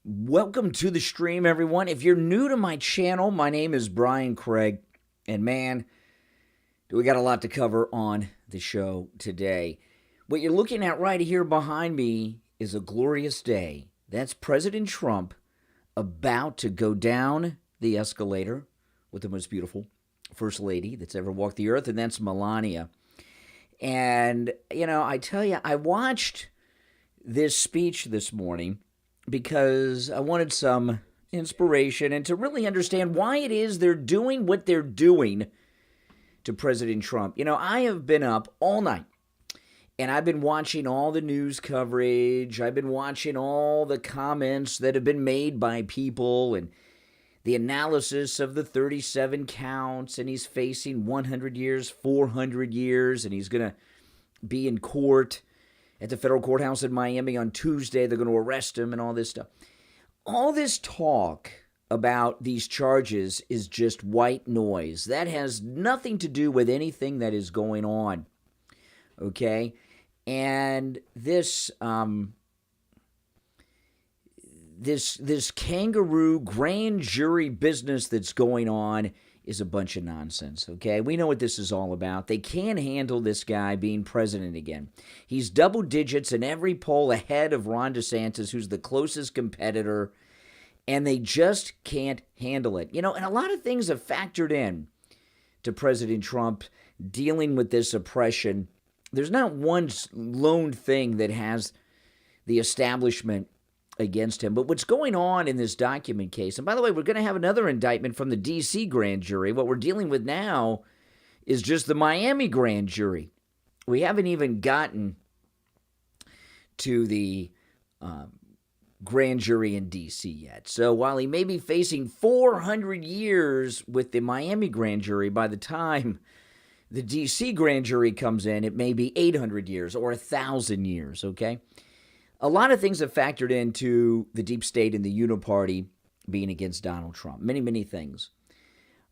Welcome to the stream, everyone. If you're new to my channel, my name is Brian Craig, and man, do we got a lot to cover on the show today. What you're looking at right here behind me is a glorious day. That's President Trump about to go down the escalator with the most beautiful first lady that's ever walked the earth, and that's Melania. And, I tell you, I watched this speech this morning because I wanted some inspiration and to really understand why it is they're doing what they're doing to President Trump. I have been up all night and I've been watching all the news coverage. I've been watching all the comments that have been made by people and the analysis of the 37 counts, and he's facing 100 years, 400 years, and he's going to be in court at the federal courthouse in Miami on Tuesday. They're going to arrest him and all this stuff. All this talk about these charges is just white noise. That has nothing to do with anything that is going on, okay? And this this kangaroo grand jury business that's going on is a bunch of nonsense, okay? We know what this is all about. They can't handle this guy being president again. He's double digits in every poll ahead of Ron DeSantis, who's the closest competitor, and they just can't handle it. And a lot of things have factored in to President Trump dealing with this oppression. There's not one lone thing that has the establishment against him. But what's going on in this document case, and by the way, we're going to have another indictment from the D.C. grand jury. What we're dealing with now is just the Miami grand jury. We haven't even gotten to the grand jury in D.C. yet. So while he may be facing 400 years with the Miami grand jury, by the time the D.C. grand jury comes in, it may be 800 years or 1,000 years, okay? A lot of things have factored into the deep state and the uniparty being against Donald Trump. Many, many things.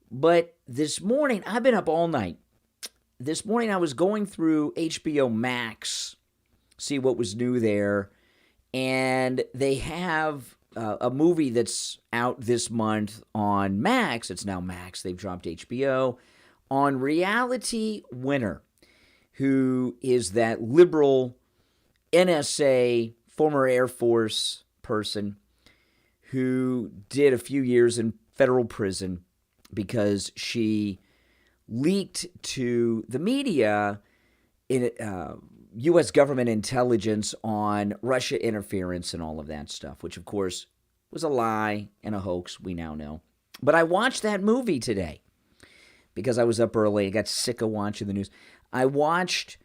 But this morning, I've been up all night. This morning, I was going through HBO Max, see what was new there. And they have a movie that's out this month on Max. It's now Max. They've dropped HBO. On Reality Winner, who is that liberal NSA former Air Force person who did a few years in federal prison because she leaked to the media in U.S. government intelligence on Russia interference and all of that stuff, which, of course, was a lie and a hoax, we now know. But I watched that movie today because I was up early. I got sick of watching the news. I watched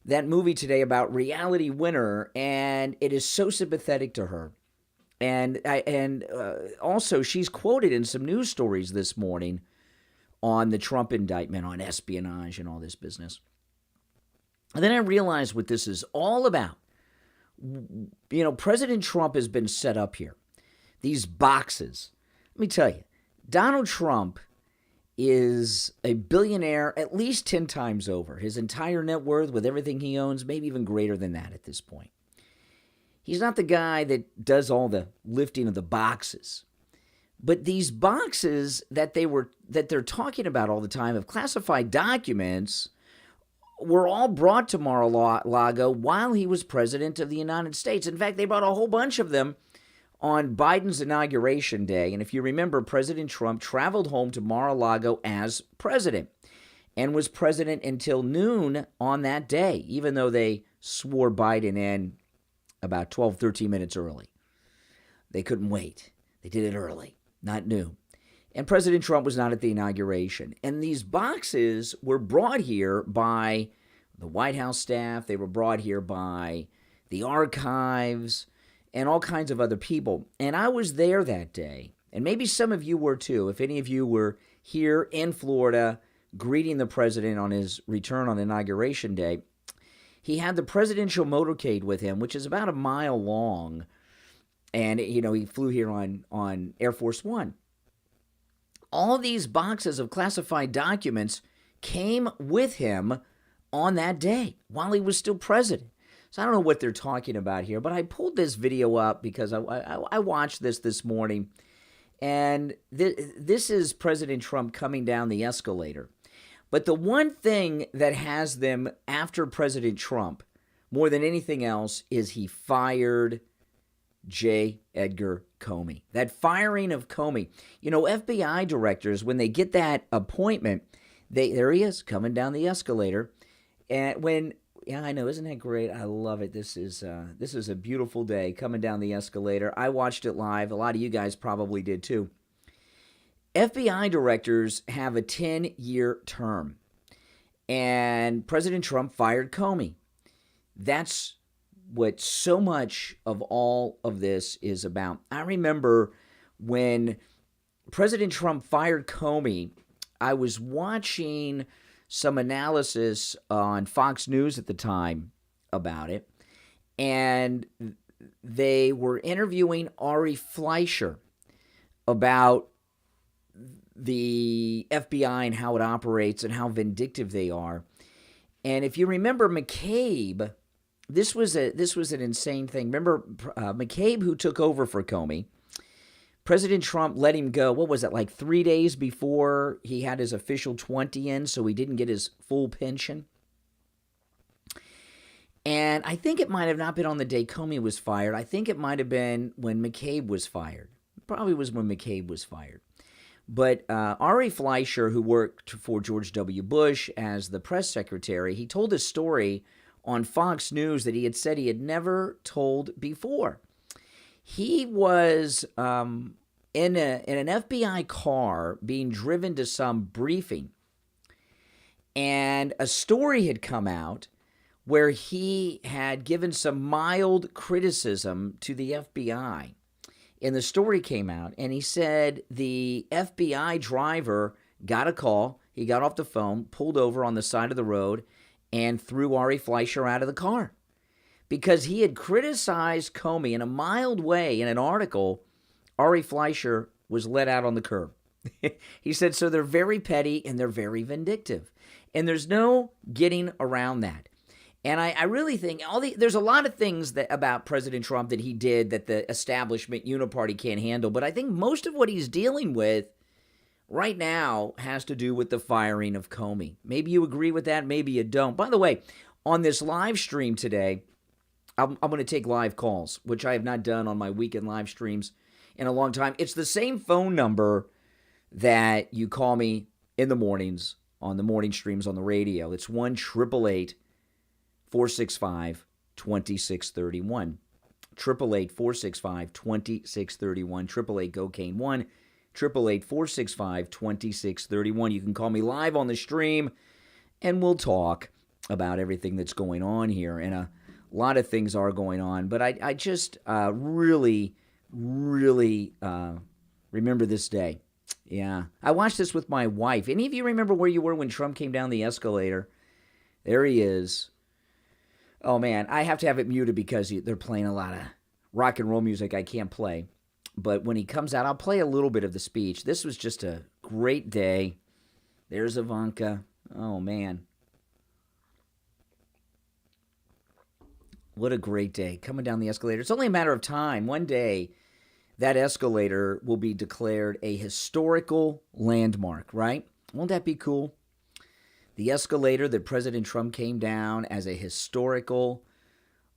that movie today about Reality Winner, and it is so sympathetic to her. And also, she's quoted in some news stories this morning on the Trump indictment, on espionage and all this business. And then I realized what this is all about. President Trump has been set up here. These boxes. Let me tell you, Donald Trump is a billionaire at least 10 times over. His entire net worth with everything he owns, maybe even greater than that at this point. He's not the guy that does all the lifting of the boxes. But these boxes that they're talking about all the time of classified documents were all brought to Mar-a-Lago while he was president of the United States. In fact, they brought a whole bunch of them on Biden's inauguration day. And if you remember, President Trump traveled home to Mar-a-Lago as president and was president until noon on that day, even though they swore Biden in about 12, 13 minutes early. They couldn't wait. They did it early, not noon. And President Trump was not at the inauguration. And these boxes were brought here by the White House staff. They were brought here by the archives and all kinds of other people. And I was there that day, and maybe some of you were too. If any of you were here in Florida greeting the president on his return on Inauguration Day, he had the presidential motorcade with him, which is about a mile long, and he flew here on Air Force One. All these boxes of classified documents came with him on that day while he was still president. So I don't know what they're talking about here, but I pulled this video up because I watched this morning, and this is President Trump coming down the escalator. But the one thing that has them after President Trump more than anything else is he fired J. Edgar Comey. That firing of Comey. You know, FBI directors, when they get that appointment, there he is coming down the escalator. And yeah, I know, isn't that great? I love it. This is a beautiful day coming down the escalator. I watched it live. A lot of you guys probably did too. FBI directors have a 10-year term, and President Trump fired Comey. That's what so much of all of this is about. I remember when President Trump fired Comey, I was watching some analysis on Fox News at the time about it, and they were interviewing Ari Fleischer about the FBI and how it operates and how vindictive they are. And if you remember McCabe, this was an insane thing. Remember McCabe, who took over for Comey? President Trump let him go, what was it, like 3 days before he had his official 20 in, so he didn't get his full pension. And I think it might have not been on the day Comey was fired. I think it might have been when McCabe was fired. Probably was when McCabe was fired. But Ari Fleischer, who worked for George W. Bush as the press secretary, he told a story on Fox News that he had said he had never told before. He was in an FBI car being driven to some briefing, and a story had come out where he had given some mild criticism to the FBI. And the story came out, and he said the FBI driver got a call. He got off the phone, pulled over on the side of the road, and threw Ari Fleischer out of the car because he had criticized Comey in a mild way in an article. Ari Fleischer was let out on the curb. He said, so they're very petty and they're very vindictive. And there's no getting around that. And I really think there's a lot of things that about President Trump that he did that the establishment uniparty can't handle. But I think most of what he's dealing with right now has to do with the firing of Comey. Maybe you agree with that, maybe you don't. By the way, on this live stream today, I'm going to take live calls, which I have not done on my weekend live streams in a long time. It's the same phone number that you call me in the mornings on the morning streams on the radio. It's 1-888-465-2631. 888-465-2631. 888-GO-CANE1. 888-465-2631. You can call me live on the stream, and we'll talk about everything that's going on here. And a lot of things are going on. But I just really remember this day. Yeah. I watched this with my wife. Any of you remember where you were when Trump came down the escalator? There he is. Oh, man, I have to have it muted because they're playing a lot of rock and roll music I can't play. But when he comes out, I'll play a little bit of the speech. This was just a great day. There's Ivanka. Oh, man. What a great day. Coming down the escalator. It's only a matter of time. One day, that escalator will be declared a historical landmark, right? Won't that be cool? The escalator that President Trump came down as a historical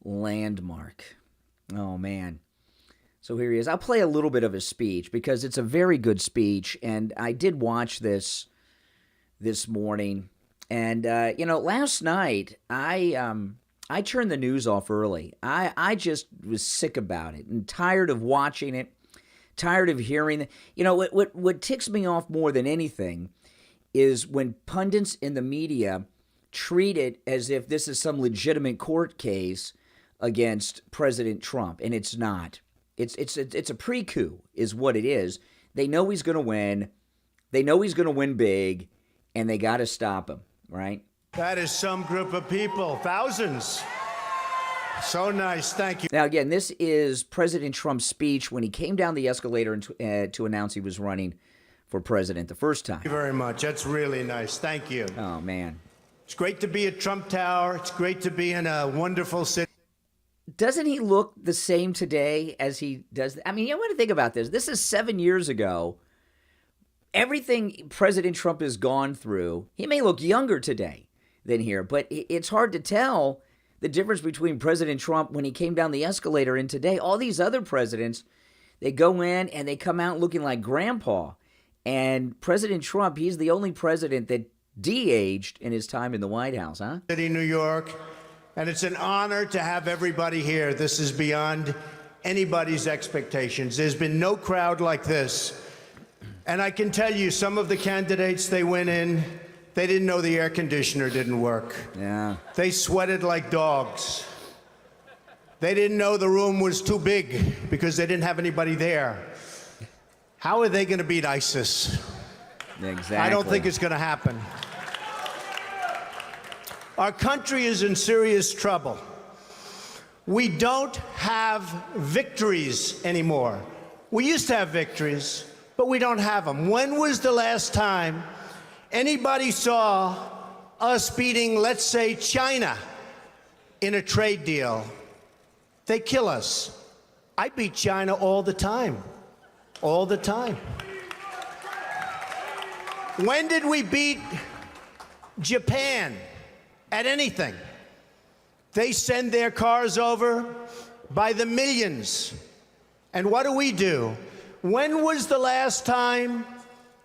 landmark. Oh, man. So here he is. I'll play a little bit of his speech because it's a very good speech, and I did watch this morning. And, last night, I turned the news off early. I just was sick about it and tired of watching it, tired of hearing it. You know, what ticks me off more than anything is when pundits in the media treat it as if this is some legitimate court case against President Trump, and it's not. It's a pre-coup is what it is. They know he's going to win. They know he's going to win big, and they got to stop him, right? That is some group of people, thousands. So nice. Thank you. Now, again, this is President Trump's speech when he came down the escalator to announce he was running for president the first time. Thank you very much. That's really nice. Thank you. Oh, man. It's great to be at Trump Tower. It's great to be in a wonderful city. Doesn't he look the same today as he does? I mean, you want to think about this. This is 7 years ago. Everything President Trump has gone through, he may look younger today than here, but it's hard to tell the difference between President Trump when he came down the escalator and today. All these other presidents, they go in and they come out looking like grandpa. And President Trump, he's the only president that de-aged in his time in the White House, huh? City, New York, and it's an honor to have everybody here. This is beyond anybody's expectations. There's been no crowd like this. And I can tell you, some of the candidates, they went in, they didn't know the air conditioner didn't work. Yeah. They sweated like dogs. They didn't know the room was too big because they didn't have anybody there. How are they going to beat ISIS? Exactly. I don't think it's going to happen. Our country is in serious trouble. We don't have victories anymore. We used to have victories, but we don't have them. When was the last time anybody saw us beating, let's say, China in a trade deal? They kill us. I beat China all the time. All the time. When did we beat Japan at anything? They send their cars over by the millions. And what do? When was the last time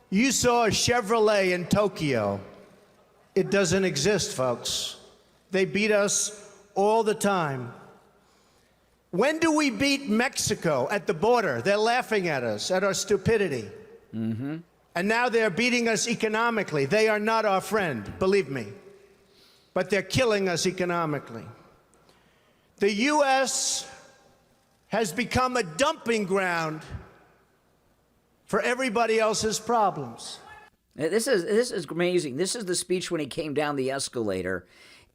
you saw a Chevrolet in Tokyo? It doesn't exist, folks. They beat us all the time. When do we beat Mexico at the border? They're laughing at us, at our stupidity. Mm-hmm. And now they're beating us economically. They are not our friend, believe me. But they're killing us economically. The U.S. has become a dumping ground for everybody else's problems. This is amazing. This is the speech when he came down the escalator.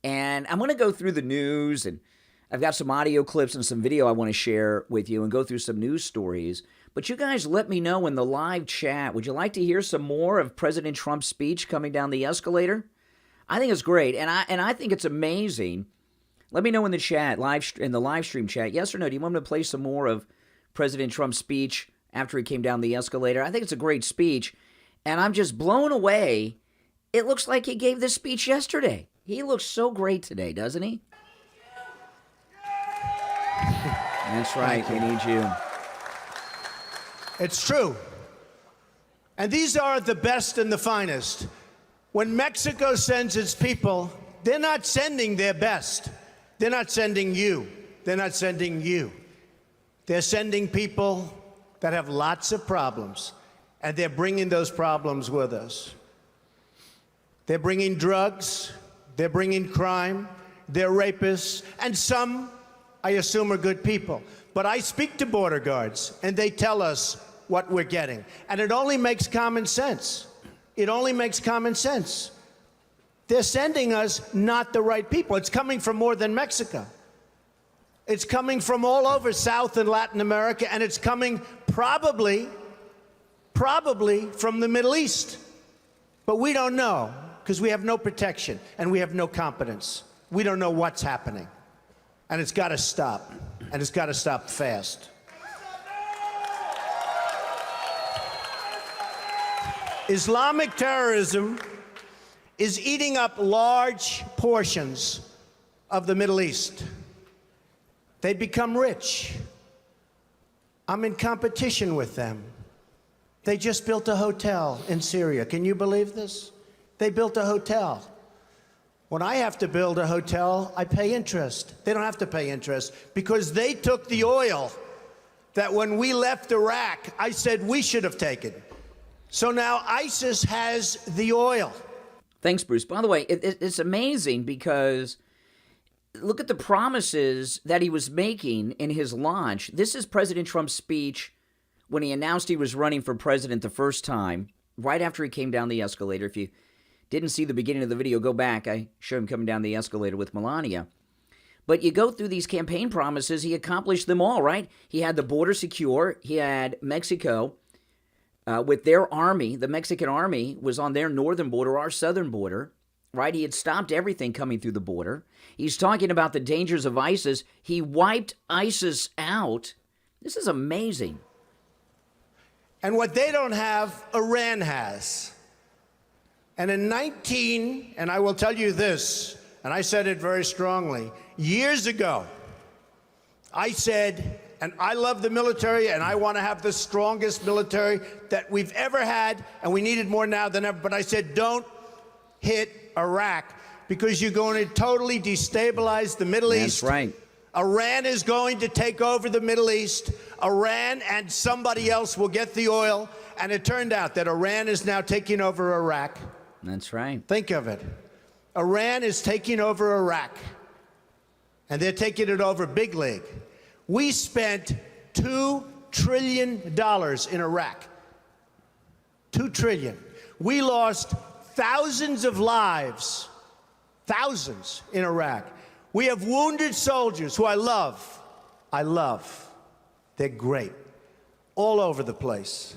And I'm going to go through the news, and I've got some audio clips and some video I want to share with you and go through some news stories. But you guys let me know in the live chat, would you like to hear some more of President Trump's speech coming down the escalator? I think it's great, and I think it's amazing. Let me know in the chat, in the live stream chat, yes or no, do you want me to play some more of President Trump's speech after he came down the escalator? I think it's a great speech, and I'm just blown away. It looks like he gave this speech yesterday. He looks so great today, doesn't he? That's right, we need you. It's true. And these are the best and the finest. When Mexico sends its people, they're not sending their best. They're not sending you. They're not sending you. They're sending people that have lots of problems, and they're bringing those problems with us. They're bringing drugs, they're bringing crime, they're rapists, and some, I assume, are good people. But I speak to border guards, and they tell us what we're getting. And it only makes common sense. It only makes common sense. They're sending us not the right people. It's coming from more than Mexico. It's coming from all over South and Latin America, and it's coming probably from the Middle East. But we don't know, because we have no protection, and we have no competence. We don't know what's happening. And it's got to stop, and it's got to stop fast. Islamic terrorism is eating up large portions of the Middle East. They become rich. I'm in competition with them. They just built a hotel in Syria. Can you believe this? They built a hotel. When I have to build a hotel, I pay interest. They don't have to pay interest because they took the oil that when we left Iraq, I said we should have taken. So now ISIS has the oil. Thanks, Bruce. By the way, it's amazing because look at the promises that he was making in his launch. This is President Trump's speech when he announced he was running for president the first time, right after he came down the escalator. If you didn't see the beginning of the video, go back. I show him coming down the escalator with Melania. But you go through these campaign promises, he accomplished them all, right? He had the border secure. He had Mexico with their army. The Mexican army was on their northern border, our southern border. right? He had stopped everything coming through the border. He's talking about the dangers of ISIS. He wiped ISIS out. This is amazing. And what they don't have, Iran has. And in and I will tell you this, and I said it very strongly, years ago, I said, and I love the military, and I want to have the strongest military that we've ever had, and we need it more now than ever, but I said, don't hit Iraq, because you're going to totally destabilize the Middle East. That's right. Iran is going to take over the Middle East. Iran and somebody else will get the oil, and it turned out that Iran is now taking over Iraq. That's right. Think of it. Iran is taking over Iraq, and they're taking it over big league. We spent $2 trillion in Iraq. $2 trillion. We lost thousands of lives, thousands in Iraq. We have wounded soldiers who I love. I love. They're great. All over the place.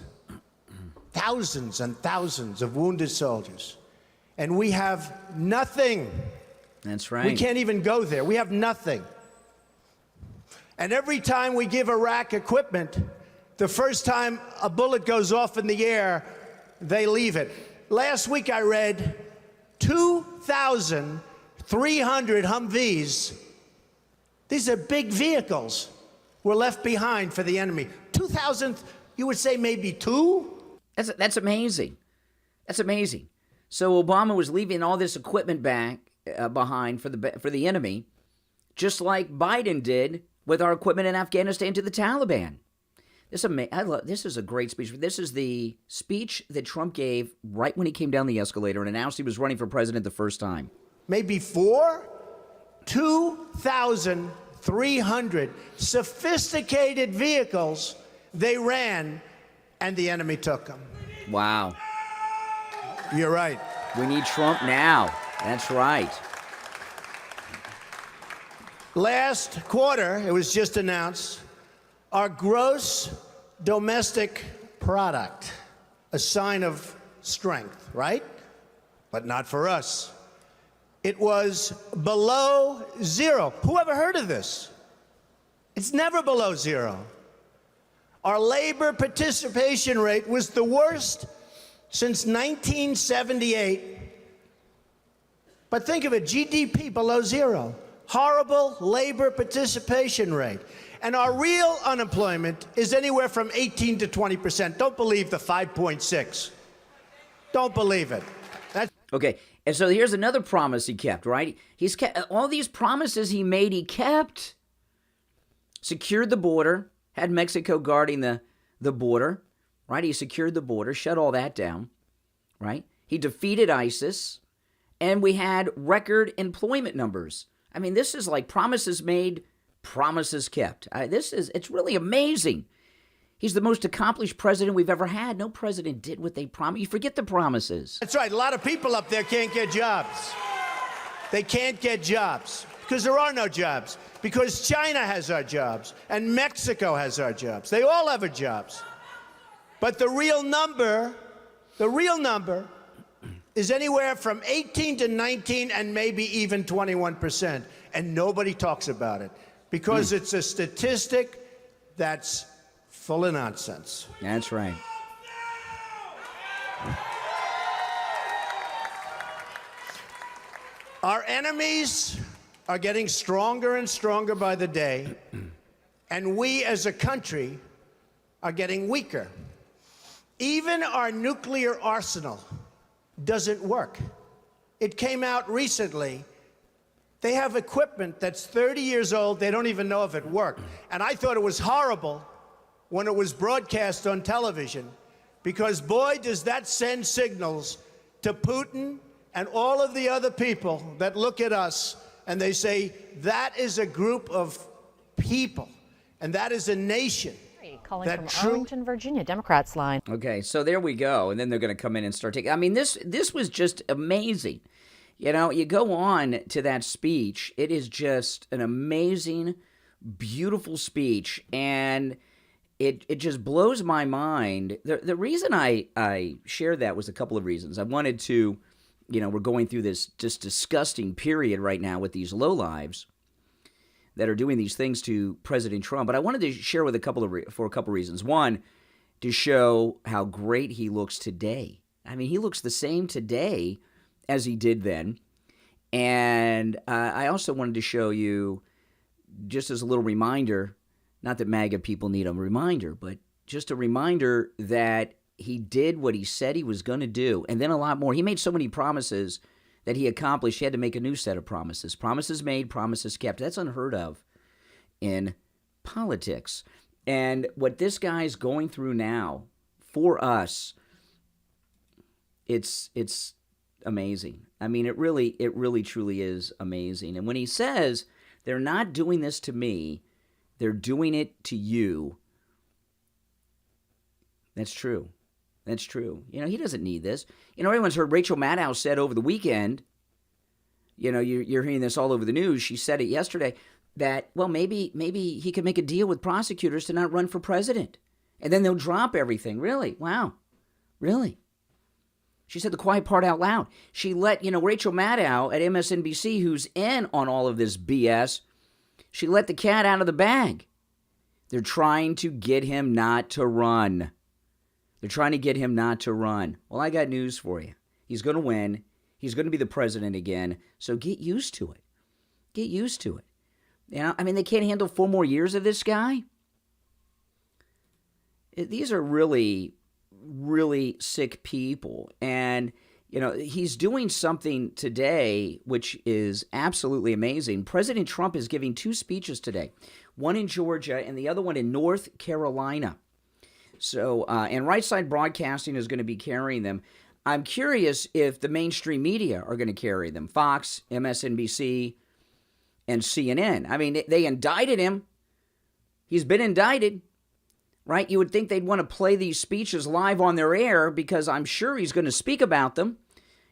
Thousands and thousands of wounded soldiers. And we have nothing. That's right. We can't even go there. We have nothing. And every time we give Iraq equipment, the first time a bullet goes off in the air, they leave it. Last week I read 2,300 Humvees. These are big vehicles were left behind for the enemy. 2,000, you would say maybe two? That's amazing. That's amazing. So Obama was leaving all this equipment back behind for the enemy, just like Biden did with our equipment in Afghanistan to the Taliban. This is a great speech. This is the speech that Trump gave right when he came down the escalator and announced he was running for president the first time. Maybe four? 2,300 sophisticated vehicles they ran, and the enemy took them. Wow. You're right. We need Trump now. That's right. Last quarter, it was just announced, our gross domestic product, a sign of strength, right? But not for us. It was below zero. Who ever heard of this? It's never below zero. Our labor participation rate was the worst since 1978. But think of it, GDP below zero. Horrible labor participation rate. And our real unemployment is anywhere from 18 to 20%. Don't believe the 5.6. Don't believe it. Okay, and so here's another promise he kept, right? He's kept all these promises he made, he kept. Secured the border, had Mexico guarding the border, right? He secured the border, shut all that down, right? He defeated ISIS, and we had record employment numbers. I mean, this is like promises made, promises kept. It's really amazing. He's the most accomplished president we've ever had. No president did what they promised. You forget the promises. That's right. A lot of people up there can't get jobs. They can't get jobs because there are no jobs. Because China has our jobs and Mexico has our jobs. They all have our jobs. But the real number is anywhere from 18 to 19 and maybe even 21%. And nobody talks about it because it's a statistic that's full of nonsense. That's right. Our enemies are getting stronger and stronger by the day, and we as a country are getting weaker. Even our nuclear arsenal doesn't work. It came out recently. They have equipment that's 30 years old. They don't even know if it worked. And I thought it was horrible when it was broadcast on television, because boy, does that send signals to Putin and all of the other people that look at us and they say, that is a group of people, and that is a nation. Calling from Arlington, Virginia, Democrats line. Okay, so there we go. And then they're going to come in and start taking... I mean, this was just amazing. You know, you go on to that speech. It is just an amazing, beautiful speech. And it just blows my mind. The reason I shared that was a couple of reasons. I wanted to we're going through this just disgusting period right now with these lowlives that are doing these things to President Trump. But I wanted to share with for a couple of reasons. One, to show how great he looks today. I mean, he looks the same today as he did then. And I also wanted to show you, just as a little reminder, not that MAGA people need a reminder, but just a reminder that he did what he said he was going to do, and then a lot more. He made so many promises that he accomplished, he had to make a new set of promises. Promises made, promises kept. That's unheard of in politics. And what this guy's going through now for us, it's amazing. I mean, it really truly is amazing. And when he says, they're not doing this to me, they're doing it to you, that's true. That's true. He doesn't need this. Everyone's heard Rachel Maddow said over the weekend, you're hearing this all over the news. She said it yesterday that, well, maybe he could make a deal with prosecutors to not run for president. And then they'll drop everything. Really? Wow. Really? She said the quiet part out loud. She let, Rachel Maddow at MSNBC, who's in on all of this BS, she let the cat out of the bag. They're trying to get him not to run. They're trying to get him not to run. Well, I got news for you. He's going to win. He's going to be the president again. So get used to it. Get used to it. They can't handle 4 more years of this guy. These are really, really sick people. And, he's doing something today which is absolutely amazing. President Trump is giving 2 speeches today, one in Georgia and the other one in North Carolina. So, and Right Side Broadcasting is going to be carrying them. I'm curious if the mainstream media are going to carry them. Fox, MSNBC, and CNN. I mean, they indicted him. He's been indicted, right? You would think they'd want to play these speeches live on their air because I'm sure he's going to speak about them.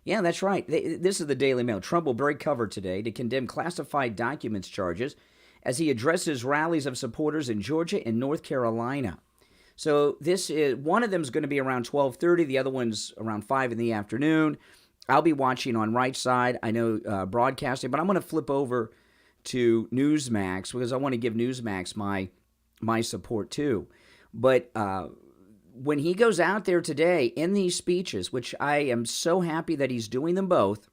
Yeah, that's right. This is the Daily Mail. Trump will break cover today to condemn classified documents charges as he addresses rallies of supporters in Georgia and North Carolina. So one of them is going to be around 12:30. The other one's around 5 in the afternoon. I'll be watching on Right Side. I know broadcasting, but I'm going to flip over to Newsmax because I want to give Newsmax my support too. But when he goes out there today in these speeches, which I am so happy that he's doing them both,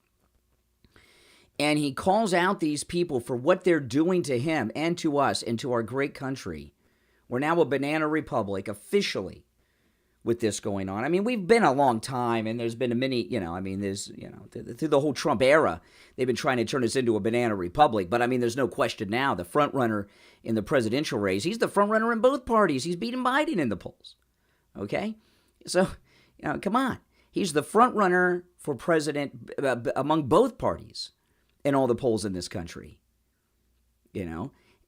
and he calls out these people for what they're doing to him and to us and to our great country. We're now a banana republic officially with this going on. I mean, we've been a long time, and there's been through the whole Trump era, they've been trying to turn us into a banana republic. But, there's no question now, the front runner in the presidential race, he's the front runner in both parties. He's beating Biden in the polls. Okay? So, come on. He's the front runner for president among both parties in all the polls in this country.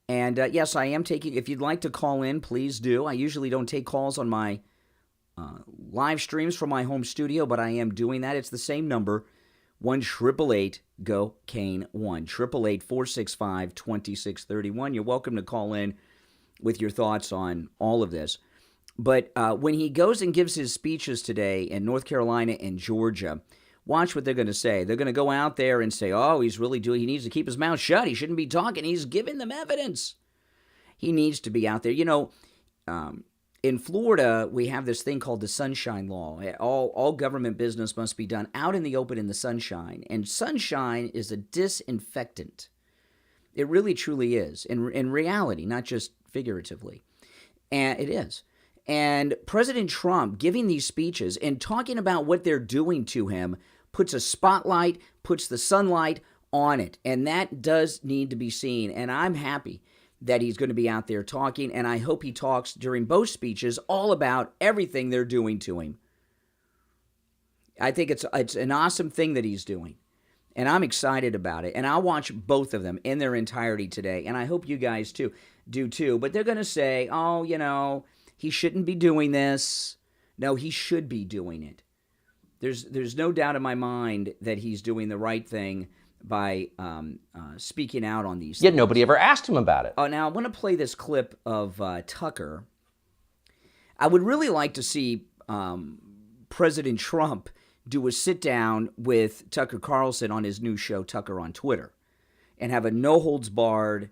And yes, I am taking, if you'd like to call in, please do. I usually don't take calls on my live streams from my home studio, but I am doing that. It's the same number, 1-888-GO-CANE, 1-888-465-2631. You're welcome to call in with your thoughts on all of this. But when he goes and gives his speeches today in North Carolina and Georgia, watch what they're going to say. They're going to go out there and say, oh, he needs to keep his mouth shut. He shouldn't be talking. He's giving them evidence. He needs to be out there. In Florida, we have this thing called the Sunshine Law. All government business must be done out in the open in the sunshine. And sunshine is a disinfectant. It really, truly is. In reality, not just figuratively. And it is. And President Trump giving these speeches and talking about what they're doing to him puts a spotlight, puts the sunlight on it. And that does need to be seen. And I'm happy that he's going to be out there talking. And I hope he talks during both speeches all about everything they're doing to him. I think it's an awesome thing that he's doing. And I'm excited about it. And I'll watch both of them in their entirety today. And I hope you guys do too. But they're going to say, oh, he shouldn't be doing this. No, he should be doing it. There's no doubt in my mind that he's doing the right thing by speaking out on these things. Yet nobody ever asked him about it. Oh, now I want to play this clip of Tucker. I would really like to see President Trump do a sit down with Tucker Carlson on his new show, Tucker on Twitter, and have a no-holds-barred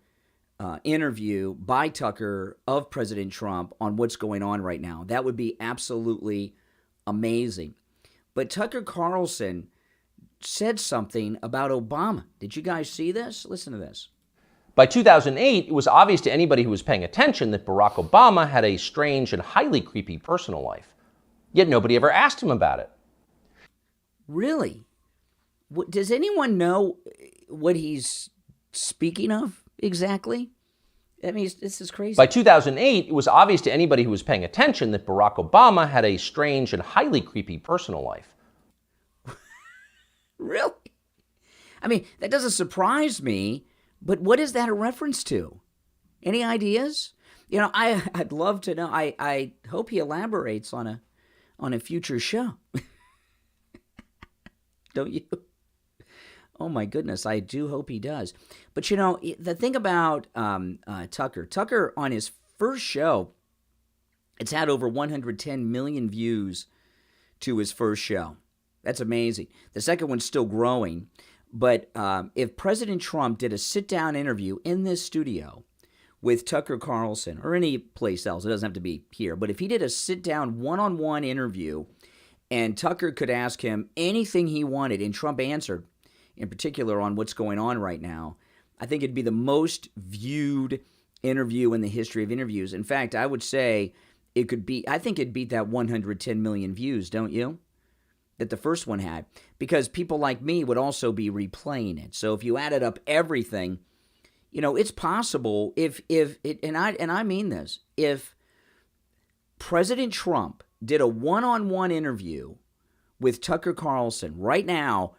interview by Tucker of President Trump on what's going on right now. That would be absolutely amazing. But Tucker Carlson said something about Obama. Did you guys see this? Listen to this. By 2008, it was obvious to anybody who was paying attention that Barack Obama had a strange and highly creepy personal life. Yet nobody ever asked him about it. Really? Does anyone know what he's speaking of exactly? I mean, this is crazy. By 2008, it was obvious to anybody who was paying attention that Barack Obama had a strange and highly creepy personal life. Really? I mean, that doesn't surprise me, but what is that a reference to? Any ideas? You know, I'd love to know. I hope he elaborates on a future show. Don't you? Oh my goodness, I do hope he does. But you know, the thing about Tucker on his first show, it's had over 110 million views to his first show. That's amazing. The second one's still growing. But if President Trump did a sit-down interview in this studio with Tucker Carlson or any place else, it doesn't have to be here, but if he did a sit-down one-on-one interview and Tucker could ask him anything he wanted and Trump answered, in particular on what's going on right now, I think it'd be the most viewed interview in the history of interviews. In fact, I would say I think it'd beat that 110 million views, don't you? That the first one had, because people like me would also be replaying it. So if you added up everything, you know, it's possible and I mean this, if President Trump did a one-on-one interview with Tucker Carlson right now,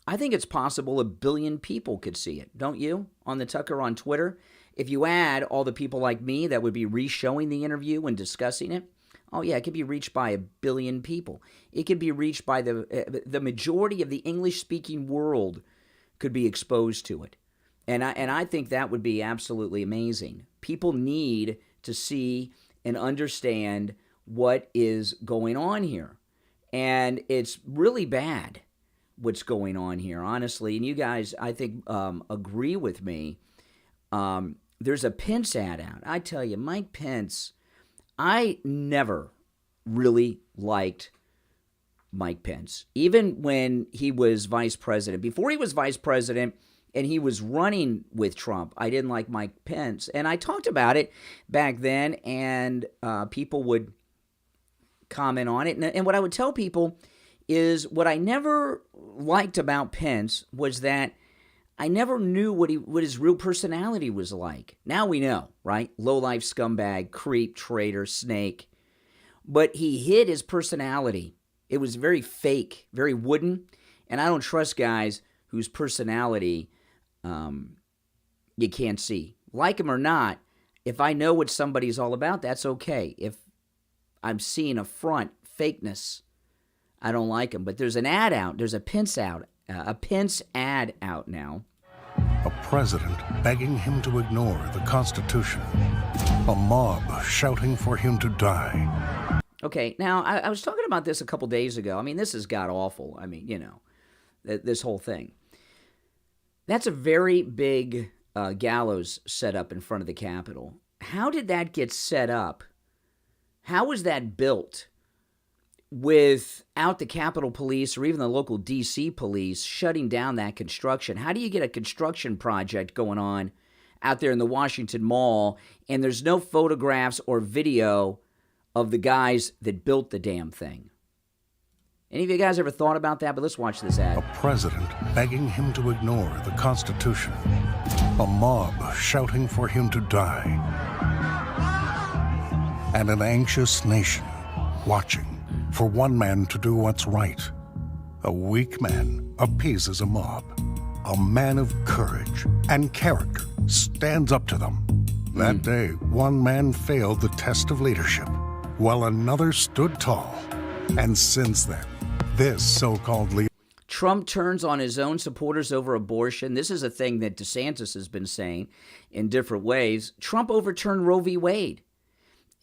I think it's possible 1 billion people could see it, don't you? On the Tucker on Twitter. If you add all the people like me that would be re-showing the interview and discussing it, oh yeah, it could be reached by 1 billion people. It could be reached by the majority of the English-speaking world could be exposed to it. And I think that would be absolutely amazing. People need to see and understand what is going on here. And it's really bad what's going on here, honestly. And you guys, I think, agree with me. There's a Pence ad out. I tell you, Mike Pence, I never really liked Mike Pence. Even when he was vice president. Before he was vice president and he was running with Trump, I didn't like Mike Pence. And I talked about it back then, and people would comment on it. And what I would tell people is what I never liked about Pence was that I never knew what his real personality was like. Now we know, right? Low-life scumbag, creep, traitor, snake. But he hid his personality. It was very fake, very wooden. And I don't trust guys whose personality you can't see. Like him or not, if I know what somebody's all about, that's okay. If I'm seeing a front, fakeness, I don't like him. But there's an ad out. There's a Pence ad out now. A president begging him to ignore the Constitution. A mob shouting for him to die. Okay, now, I was talking about this a couple days ago. I mean, this has got awful. I mean, you know, this whole thing. That's a very big gallows set up in front of the Capitol. How did that get set up? How was that built without the Capitol Police or even the local D.C. police shutting down that construction? How do you get a construction project going on out there in the Washington Mall and there's no photographs or video of the guys that built the damn thing? Any of you guys ever thought about that? But let's watch this ad. A president begging him to ignore the Constitution. A mob shouting for him to die. And an anxious nation watching for one man to do what's right. A weak man appeases a mob. A man of courage and character stands up to them. That day, one man failed the test of leadership, while another stood tall. And since then, this so-called leader... Trump turns on his own supporters over abortion. This is a thing that DeSantis has been saying in different ways. Trump overturned Roe v. Wade.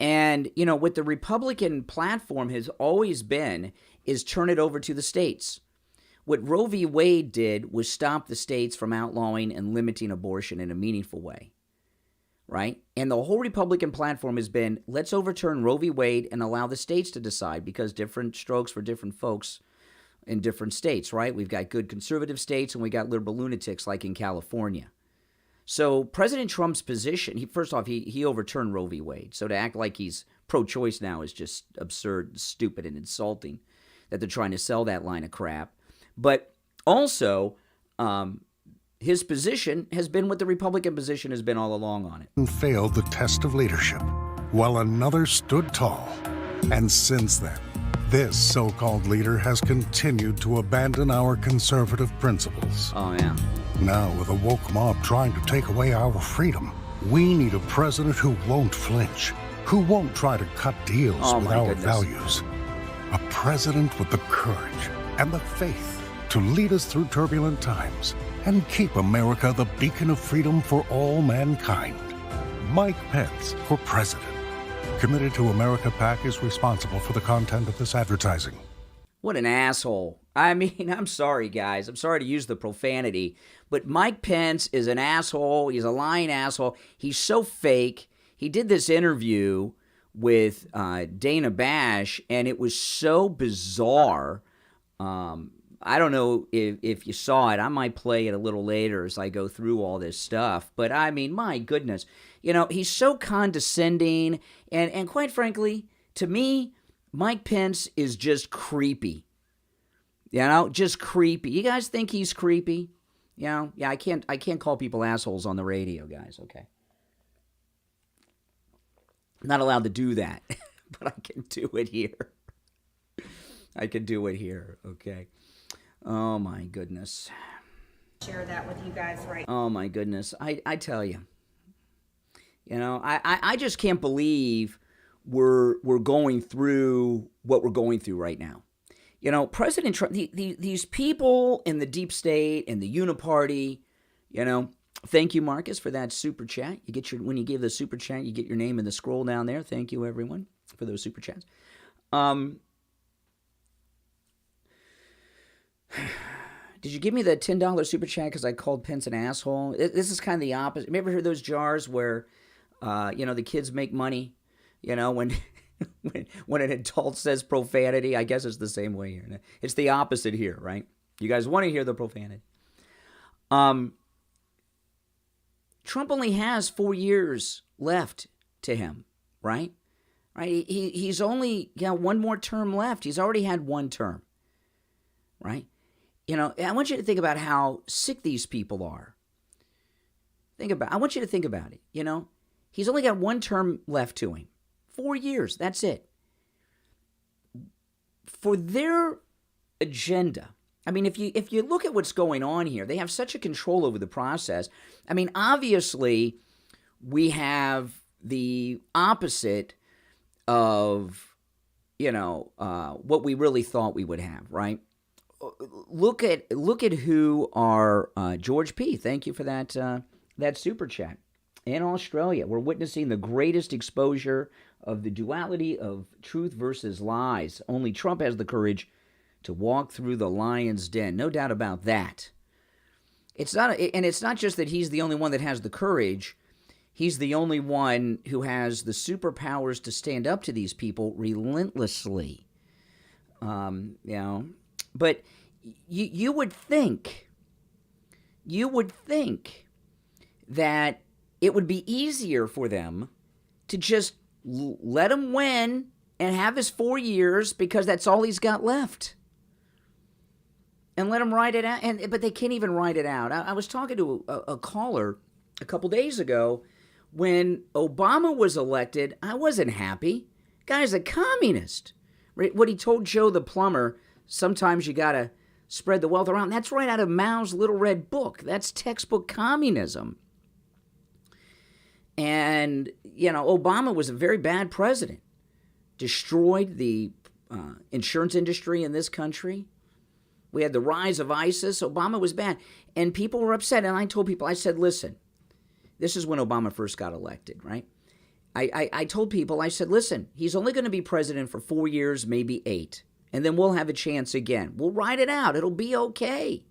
And, you know, what the Republican platform has always been is turn it over to the states. What Roe v. Wade did was stop the states from outlawing and limiting abortion in a meaningful way, right? And the whole Republican platform has been, let's overturn Roe v. Wade and allow the states to decide, because different strokes for different folks in different states, right? We've got good conservative states and we got liberal lunatics like in California. So President Trump's position, first off, he overturned Roe v. Wade. So to act like he's pro-choice now is just absurd, stupid, and insulting that they're trying to sell that line of crap. But also, his position has been what the Republican position has been all along on it. And failed the test of leadership, while another stood tall. And since then, this so-called leader has continued to abandon our conservative principles. Oh, yeah. Now, with a woke mob trying to take away our freedom, we need a president who won't flinch, who won't try to cut deals with our values. A president with the courage and the faith to lead us through turbulent times and keep America the beacon of freedom for all mankind. Mike Pence for president. Committed to America PAC is responsible for the content of this advertising. What an asshole. I mean, I'm sorry, guys. I'm sorry to use the profanity, but Mike Pence is an asshole. He's a lying asshole. He's so fake. He did this interview with Dana Bash, and it was so bizarre. I don't know if you saw it. I might play it a little later as I go through all this stuff. But, I mean, my goodness. You know, he's so condescending. And quite frankly, to me, Mike Pence is just creepy. You know, just creepy. You guys think he's creepy? You know, yeah, I can't call people assholes on the radio, guys, okay? I'm not allowed to do that, but I can do it here. I can do it here, okay? Oh, my goodness. Share that with you guys right Oh, my goodness. I tell you. You know, I just can't believe we're going through what we're going through right now. You know, President Trump, these people in the deep state and the uniparty, you know, thank you, Marcus, for that super chat. You get when you give the super chat, you get your name in the scroll down there. Thank you, everyone, for those super chats. Did you give me the $10 super chat because I called Pence an asshole? This is kind of the opposite. Have you ever heard those jars where, you know, the kids make money? You know, when an adult says profanity, I guess it's the same way here. It's the opposite here, right? You guys want to hear the profanity. Trump only has 4 years left to him, right? Right? He's only got one more term left. He's already had one term, right? You know, I want you to think about how sick these people are. I want you to think about it. You know, he's only got one term left to him. 4 years, that's it. For their agenda, I mean, if you look at what's going on here, they have such a control over the process. I mean, obviously, we have the opposite of, you know, what we really thought we would have, right? Look at who are George P. Thank you for that super chat. In Australia, we're witnessing the greatest exposure of the duality of truth versus lies. Only Trump has the courage to walk through the lion's den. No doubt about that. It's not just that he's the only one that has the courage. He's the only one who has the superpowers to stand up to these people relentlessly. You know, but you would think that it would be easier for them to just let him win and have his 4 years because that's all he's got left. And let him write it out. But they can't even write it out. I was talking to a caller a couple days ago. When Obama was elected, I wasn't happy. Guy's a communist. What he told Joe the plumber, sometimes you got to spread the wealth around. That's right out of Mao's Little Red Book. That's textbook communism. And, you know, Obama was a very bad president. Destroyed the insurance industry in this country. We had the rise of ISIS. Obama was bad. And people were upset. And I told people, I said, listen, this is when Obama first got elected, right? I told people, I said, listen, he's only going to be president for 4 years, maybe 8. And then we'll have a chance again. We'll ride it out. It'll be okay.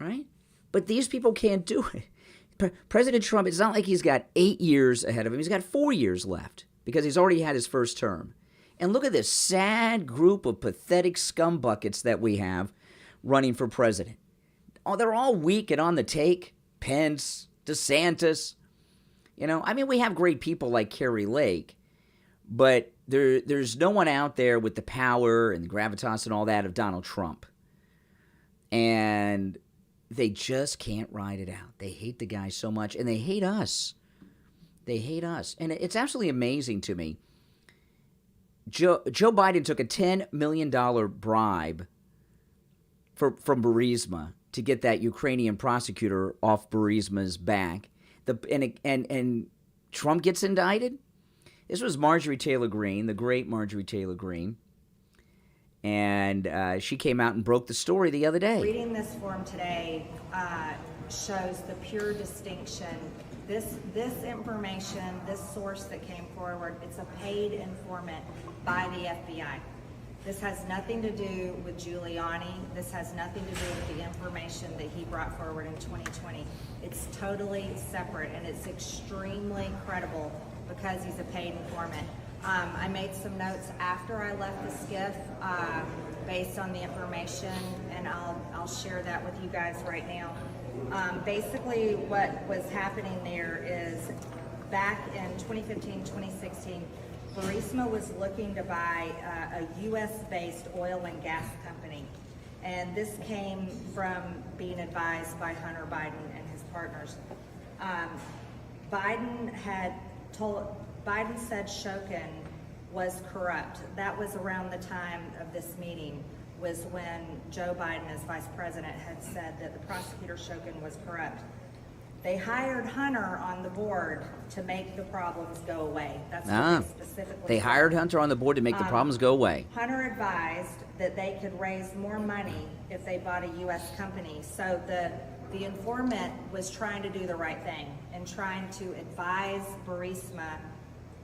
Right? But these people can't do it. President Trump, it's not like he's got 8 years ahead of him. He's got 4 years left because he's already had his first term. And look at this sad group of pathetic scumbuckets that we have running for president. Oh, they're all weak and on the take. Pence, DeSantis. We have great people like Carrie Lake, but there's no one out there with the power and the gravitas and all that of Donald Trump. And they just can't ride it out. They hate the guy so much, and they hate us. They hate us. And it's absolutely amazing to me. Joe Biden took a $10 million bribe from Burisma to get that Ukrainian prosecutor off Burisma's back. And Trump gets indicted. This was Marjorie Taylor Greene, the great Marjorie Taylor Greene. And she came out and broke the story the other day. Reading this form today shows the pure distinction. This information, this source that came forward, it's a paid informant by the FBI. This has nothing to do with Giuliani. This has nothing to do with the information that he brought forward in 2020. It's totally separate, and it's extremely credible because he's a paid informant. I made some notes after I left the SCIF based on the information, and I'll share that with you guys right now. Basically, what was happening there is back in 2015, 2016, Burisma was looking to buy a U.S.-based oil and gas company. And this came from being advised by Hunter Biden and his partners. Biden said Shokin was corrupt. That was around the time of this meeting, was when Joe Biden, as vice president, had said that the prosecutor Shokin was corrupt. They hired Hunter on the board to make the problems go away. That's what they specifically They hired Hunter on the board to make the problems go away. Hunter advised that they could raise more money if they bought a U.S. company. So the informant was trying to do the right thing and trying to advise Burisma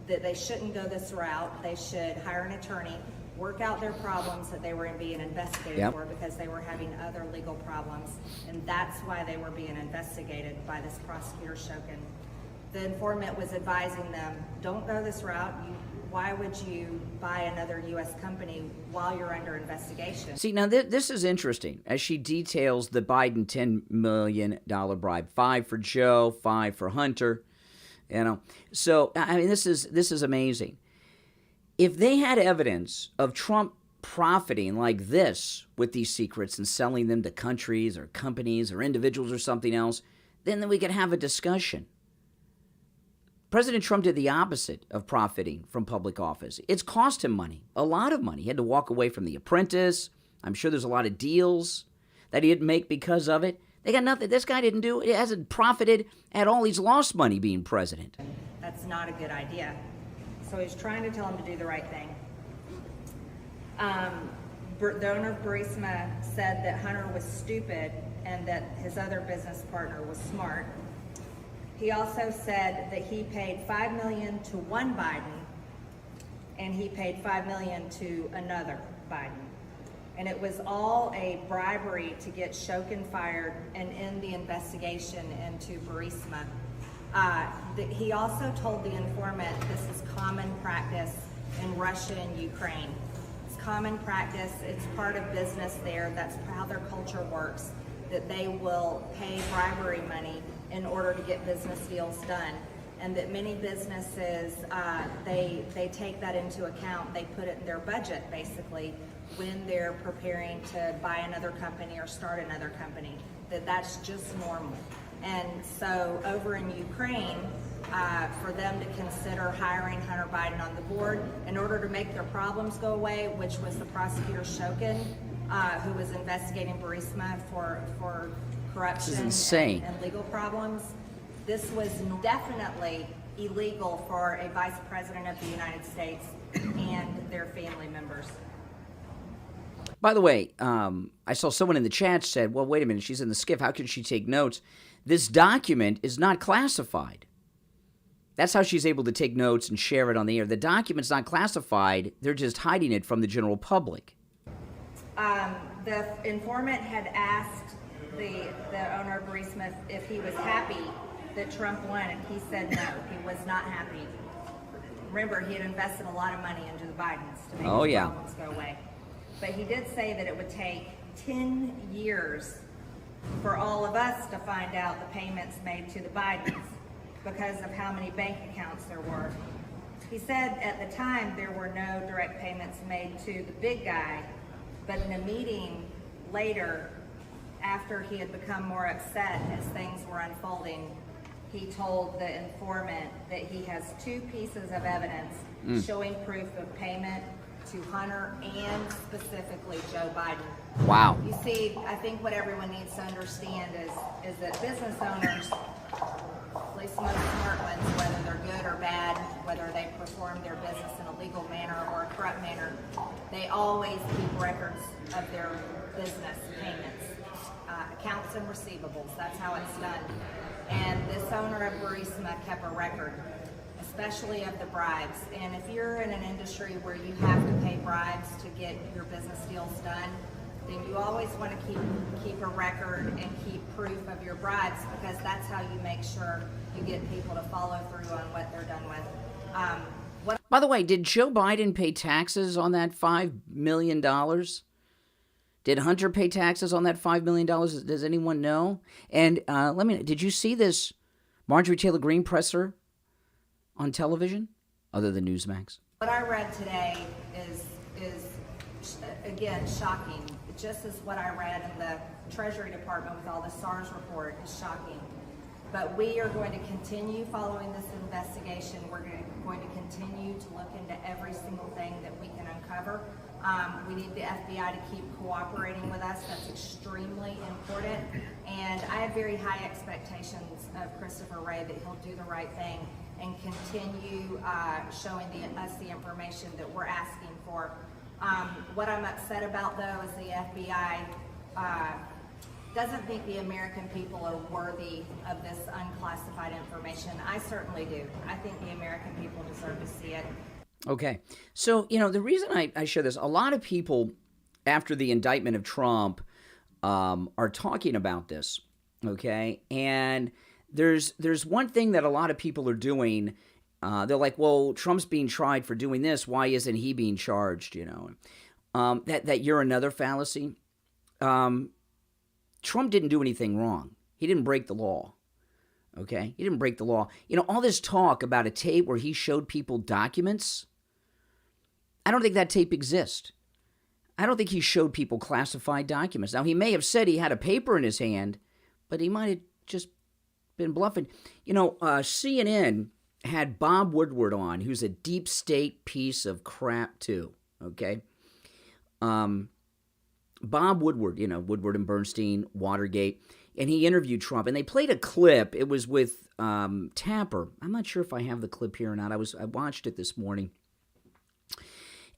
that they shouldn't go this route. They should hire an attorney, work out their problems that they were being investigated for because they were having other legal problems. And that's why they were being investigated by this prosecutor Shokin. The informant was advising them, don't go this route. Why would you buy another U.S. company while you're under investigation? See, now this is interesting as she details the Biden $10 million bribe. 5 for Joe, 5 for Hunter. So, I mean, this is amazing. If they had evidence of Trump profiting like this with these secrets and selling them to countries or companies or individuals or something else, then we could have a discussion. President Trump did the opposite of profiting from public office. It's cost him money, a lot of money. He had to walk away from The Apprentice. I'm sure there's a lot of deals that he didn't make because of it. They got nothing. This guy didn't do it. He hasn't profited at all. He's lost money being president. That's not a good idea. So he's trying to tell him to do the right thing. The owner of Burisma said that Hunter was stupid and that his other business partner was smart. He also said that he paid $5 million to one Biden and he paid $5 million to another Biden. And it was all a bribery to get Shokin fired and end the investigation into Burisma. He also told the informant this is common practice in Russia and Ukraine. It's common practice. It's part of business there. That's how their culture works, that they will pay bribery money in order to get business deals done. And that many businesses, they take that into account. They put it in their budget, basically, when they're preparing to buy another company or start another company, that's just normal. And so over in Ukraine, for them to consider hiring Hunter Biden on the board in order to make their problems go away, which was the prosecutor Shokin, who was investigating Burisma for corruption and legal problems. This was definitely illegal for a vice president of the United States and their family members. By the way, I saw someone in the chat said, well, wait a minute, she's in the SCIF. How can she take notes? This document is not classified. That's how she's able to take notes and share it on the air. The document's not classified. They're just hiding it from the general public. The informant had asked the owner of Burisma if he was happy that Trump won, and he said no, he was not happy. Remember, he had invested a lot of money into the Bidens to make the problems go away. But he did say that it would take 10 years for all of us to find out the payments made to the Bidens because of how many bank accounts there were. He said at the time there were no direct payments made to the big guy, but in a meeting later, after he had become more upset as things were unfolding, he told the informant that he has 2 pieces of evidence showing proof of payment to Hunter and specifically Joe Biden. Wow. You see, I think what everyone needs to understand is that business owners, at least the most smart ones, whether they're good or bad, whether they perform their business in a legal manner or a corrupt manner, they always keep records of their business payments, accounts and receivables. That's how it's done. And this owner of Burisma kept a record, especially of the bribes. And if you're in an industry where you have to pay bribes to get your business deals done, then you always want to keep a record and keep proof of your bribes, because that's how you make sure you get people to follow through on what they're done with. By the way, did Joe Biden pay taxes on that $5 million? Did Hunter pay taxes on that $5 million? Does anyone know? And did you see this Marjorie Taylor Greene presser on television, other than Newsmax? What I read today is again shocking. Just as what I read in the Treasury Department with all the SARS report is shocking. But we are going to continue following this investigation. We're going to continue to look into every single thing that we can uncover. We need the FBI to keep cooperating with us. That's extremely important. And I have very high expectations of Christopher Wray that he'll do the right thing and continue showing us the information that we're asking for. What I'm upset about, though, is the FBI doesn't think the American people are worthy of this unclassified information. I certainly do. I think the American people deserve to see it. Okay. So, the reason I share this, a lot of people after the indictment of Trump are talking about this, okay? And there's one thing that a lot of people are doing. They're like, well, Trump's being tried for doing this. Why isn't he being charged, That you're another fallacy. Trump didn't do anything wrong. He didn't break the law, okay? He didn't break the law. All this talk about a tape where he showed people documents, I don't think that tape exists. I don't think he showed people classified documents. Now, he may have said he had a paper in his hand, but he might have just been bluffing. CNN had Bob Woodward on, who's a deep state piece of crap too, okay? Bob Woodward, Woodward and Bernstein, Watergate, and he interviewed Trump, and they played a clip. It was with Tapper. I'm not sure if I have the clip here or not. I watched it this morning,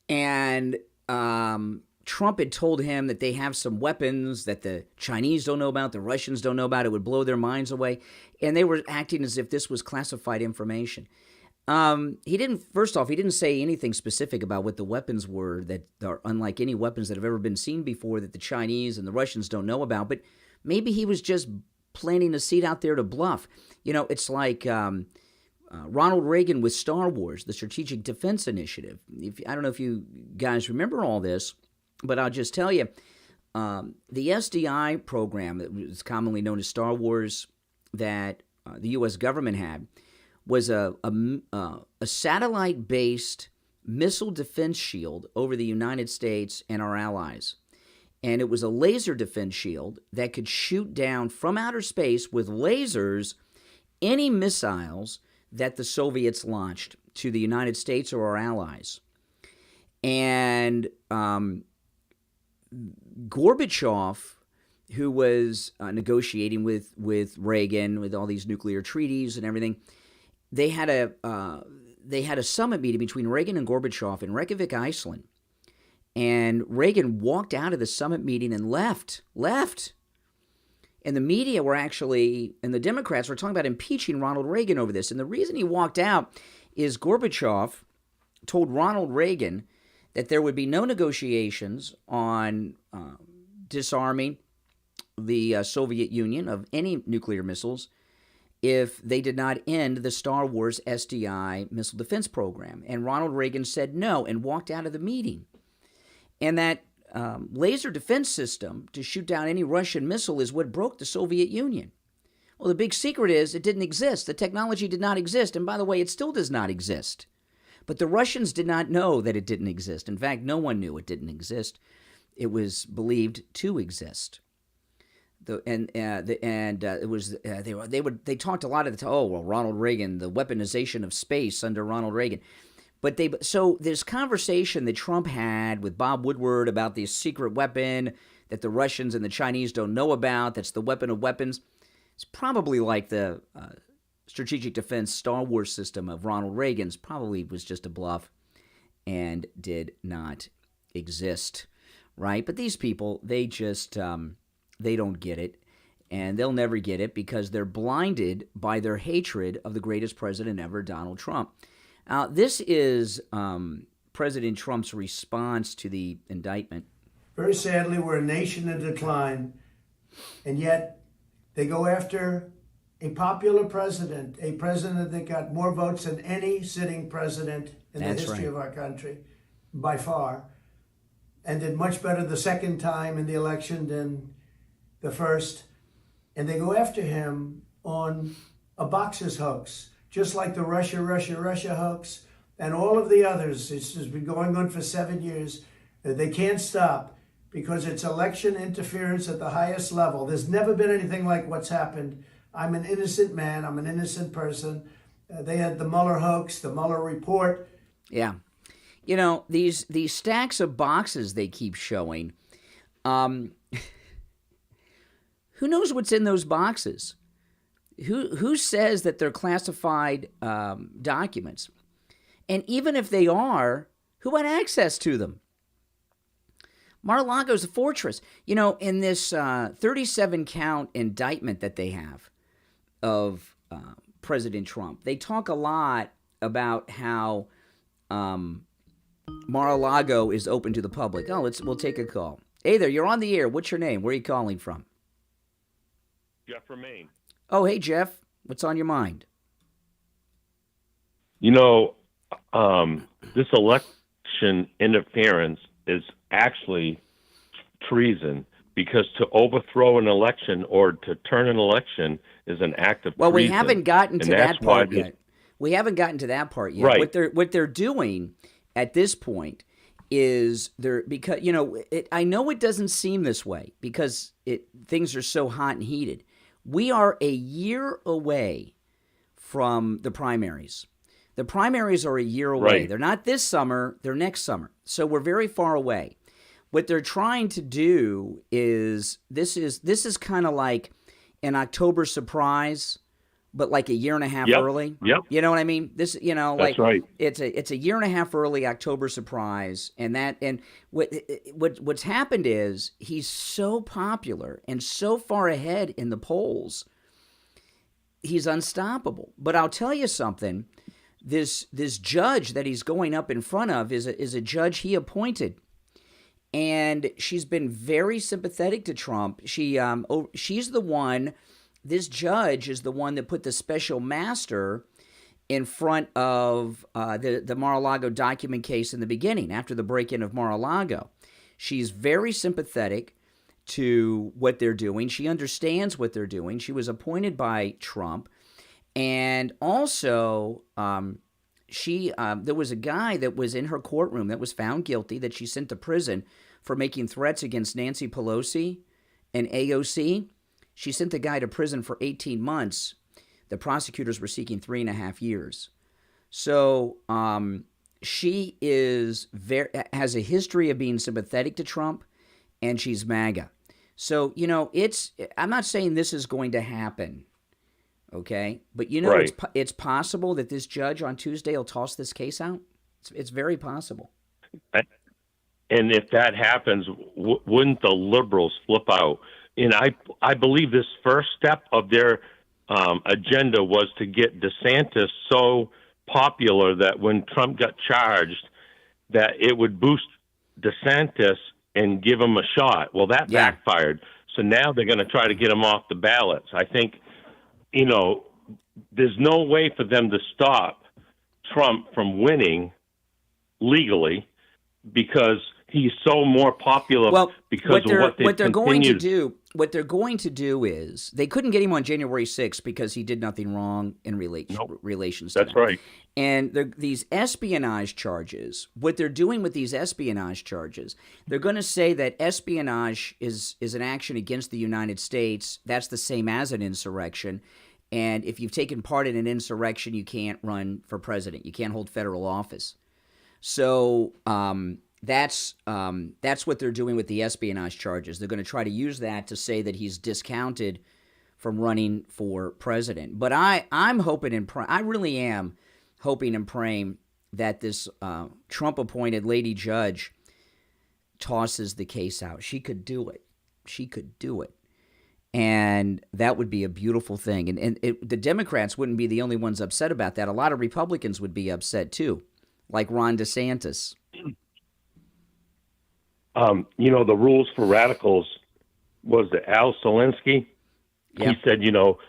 and Trump had told him that they have some weapons that the Chinese don't know about, the Russians don't know about. It would blow their minds away, and they were acting as if this was classified information. He didn't say anything specific about what the weapons were that are unlike any weapons that have ever been seen before that the Chinese and the Russians don't know about, but maybe he was just planting a seed out there to bluff. It's like Ronald Reagan with Star Wars, the Strategic Defense Initiative. I don't know if you guys remember all this, but I'll just tell you, the SDI program that was commonly known as Star Wars that the U.S. government had was a satellite-based missile defense shield over the United States and our allies. And it was a laser defense shield that could shoot down from outer space with lasers any missiles that the Soviets launched to the United States or our allies. And Gorbachev, who was negotiating with Reagan, with all these nuclear treaties and everything, they had a summit meeting between Reagan and Gorbachev in Reykjavik, Iceland. And Reagan walked out of the summit meeting and left. And the media were actually, and the Democrats were talking about impeaching Ronald Reagan over this. And the reason he walked out is Gorbachev told Ronald Reagan that there would be no negotiations on disarming the Soviet Union of any nuclear missiles if they did not end the Star Wars SDI missile defense program. And Ronald Reagan said no and walked out of the meeting. And that laser defense system to shoot down any Russian missile is what broke the Soviet Union. Well, the big secret is it didn't exist. The technology did not exist. And by the way, it still does not exist. But the Russians did not know that it didn't exist. In fact, no one knew it didn't exist. It was believed to exist. They talked a lot of the time. Oh well, Ronald Reagan, the weaponization of space under Ronald Reagan. So this conversation that Trump had with Bob Woodward about this secret weapon that the Russians and the Chinese don't know about, that's the weapon of weapons, it's probably like the strategic defense Star Wars system of Ronald Reagan's probably was just a bluff and did not exist, right? But these people, they just, they don't get it, and they'll never get it because they're blinded by their hatred of the greatest president ever, Donald Trump. This is President Trump's response to the indictment. Very sadly, we're a nation in decline, and yet they go after a popular president, a president that got more votes than any sitting president in the history of our country, by far, and did much better the second time in the election than the first. And they go after him on a boxes hoax, just like the Russia hoax and all of the others. This has been going on for 7 years. They can't stop because it's election interference at the highest level. There's never been anything like what's happened. I'm an innocent man. I'm an innocent person. They had the Mueller hoax, the Mueller report. Yeah. You know, these stacks of boxes they keep showing, who knows what's in those boxes? Who says that they're classified documents? And even if they are, who had access to them? Mar-a-Lago's a fortress. You know, in this 37-count indictment that they have of President Trump, they talk a lot about how Mar-a-Lago is open to the public. Oh, we'll take a call. Hey there, you're on the air. What's your name? Where are you calling from? Jeff from Maine. Oh, hey, Jeff. What's on your mind? You know, this election interference is actually treason because to overthrow an election or to turn an election is an act of treason. Well, we haven't gotten to that part yet. yet. We haven't gotten to that part yet. Right. What they're doing at this point is because you know I know it doesn't seem this way because things are so hot and heated. We are a year away from the primaries. The primaries are a year away. Right. They're not this summer, they're next summer. So we're very far away. What they're trying to do is this is kind of like an October surprise, but like a year and a half early. Yep. You know what I mean? This, you know, That's like right. It's a year and a half early October surprise, and what's happened is he's so popular and so far ahead in the polls, he's unstoppable. But I'll tell you something. This judge that he's going up in front of is a judge he appointed. And she's been very sympathetic to Trump. She's the one, this judge is the one that put the special master in front of the Mar-a-Lago document case in the beginning, after the break-in of Mar-a-Lago. She's very sympathetic to what they're doing. She understands what they're doing. She was appointed by Trump. And also, there was a guy that was in her courtroom that was found guilty that she sent to prison for making threats against Nancy Pelosi and AOC. She sent the guy to prison for 18 months. The prosecutors were seeking 3.5 years. So she has a history of being sympathetic to Trump, and she's MAGA. So, you know, I'm not saying this is going to happen. Okay, but you know, right. It's possible that this judge on Tuesday will toss this case out. It's very possible. And if that happens, wouldn't the liberals flip out? And I believe this first step of their agenda was to get DeSantis so popular that when Trump got charged, that it would boost DeSantis and give him a shot. Well, that backfired. So now they're going to try to get him off the ballots. I think, there's no way for them to stop Trump from winning legally because he's so more popular because of what they're going to do. What they're going to do is they couldn't get him on January 6th because he did nothing wrong in relations to That's that. right. And these espionage charges, what they're doing with these espionage charges, they're going to say that espionage is an action against the United States. That's the same as an insurrection. And if you've taken part in an insurrection, you can't run for president. You can't hold federal office. So that's what they're doing with the espionage charges. They're going to try to use that to say that he's discounted from running for president. But I'm hoping and I really am hoping and praying that this Trump-appointed lady judge tosses the case out. She could do it. She could do it. And that would be a beautiful thing. And the Democrats wouldn't be the only ones upset about that. A lot of Republicans would be upset too, like Ron DeSantis. The rules for radicals was the Al Solinsky. Yep. He said,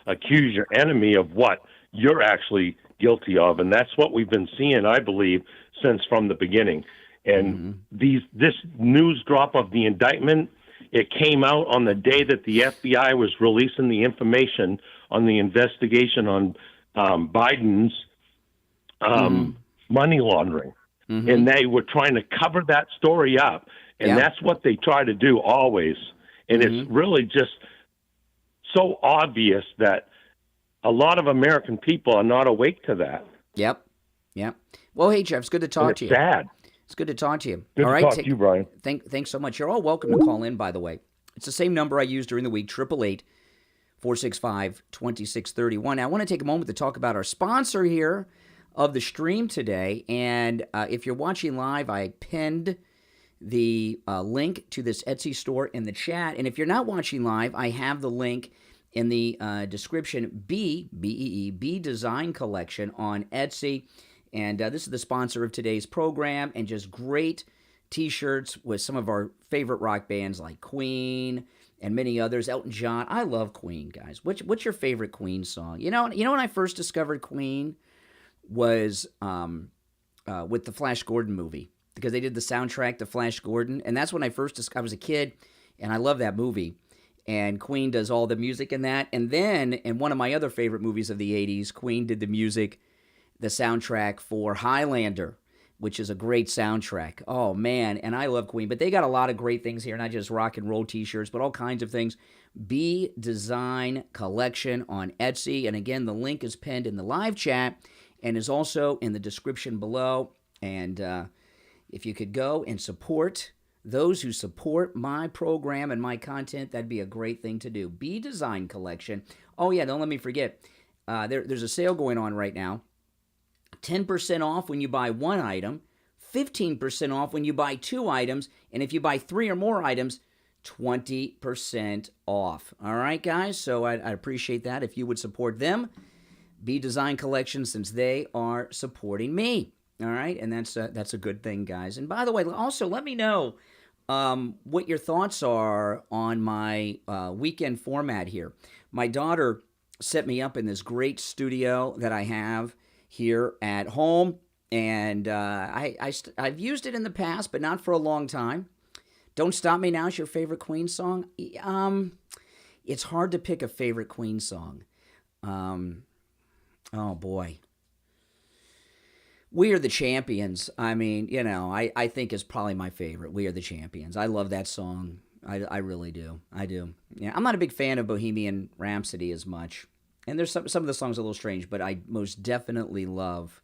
accuse your enemy of what you're actually guilty of. And that's what we've been seeing, I believe, since from the beginning. And this news drop of the indictment, it came out on the day that the FBI was releasing the information on the investigation on Biden's money laundering. And they were trying to cover that story up. And that's what they try to do always. And it's really just so obvious that a lot of American people are not awake to that. Yep. Well, hey, Jeff, it's good to talk to you. It's sad. It's good to talk to you. Good all to right, talk to you, Brian. Thanks so much. You're all welcome to call in, by the way. It's the same number I used during the week, 888-465-2631. Now, I want to take a moment to talk about our sponsor here of the stream today. And if you're watching live, I pinned the link to this Etsy store in the chat. And if you're not watching live, I have the link in the description, B Design Collection on Etsy. And this is the sponsor of today's program, and just great T-shirts with some of our favorite rock bands like Queen and many others. Elton John. I love Queen, guys. What's your favorite Queen song? You know when I first discovered Queen was with the Flash Gordon movie, because they did the soundtrack to Flash Gordon, and that's when I I was a kid, and I love that movie. And Queen does all the music in that. And then in one of my other favorite movies of the 80s, Queen did the music, the soundtrack for Highlander, which is a great soundtrack. Oh, man, and I love Queen. But they got a lot of great things here, not just rock and roll T-shirts, but all kinds of things. B Design Collection on Etsy. And again, the link is pinned in the live chat and is also in the description below. And if you could go and support those who support my program and my content, that'd be a great thing to do. B Design Collection. Oh, yeah, don't let me forget. There's a sale going on right now. 10% off when you buy one item, 15% off when you buy two items, and if you buy three or more items, 20% off. All right, guys? So I appreciate that if you would support them. B Design Collection, since they are supporting me. All right? And that's a good thing, guys. And by the way, also let me know what your thoughts are on my weekend format here. My daughter set me up in this great studio that I have here at home, and I've used it in the past, but not for a long time. Don't Stop Me Now is your favorite Queen song? It's hard to pick a favorite Queen song. Oh, boy. We Are the Champions. I mean, I think is probably my favorite. We Are the Champions. I love that song. I really do. I do. Yeah, I'm not a big fan of Bohemian Rhapsody as much. And there's some of the songs a little strange, but I most definitely love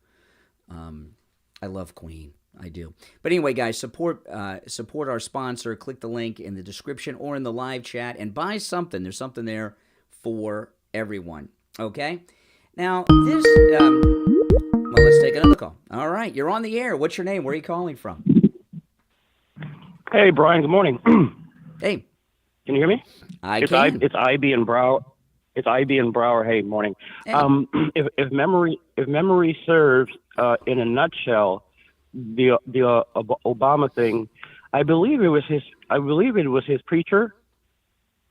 I love Queen. I do. But anyway, guys, support our sponsor. Click the link in the description or in the live chat and buy something. There's something there for everyone. Okay? Now, this well, let's take another call. All right, you're on the air. What's your name? Where are you calling from? Hey, Brian. Good morning. Hey. Can you hear me? I can. It's IB and Brower. It's IB and Brower. Hey, morning. Hey. If memory serves, in a nutshell, the Obama thing, I believe it was his preacher.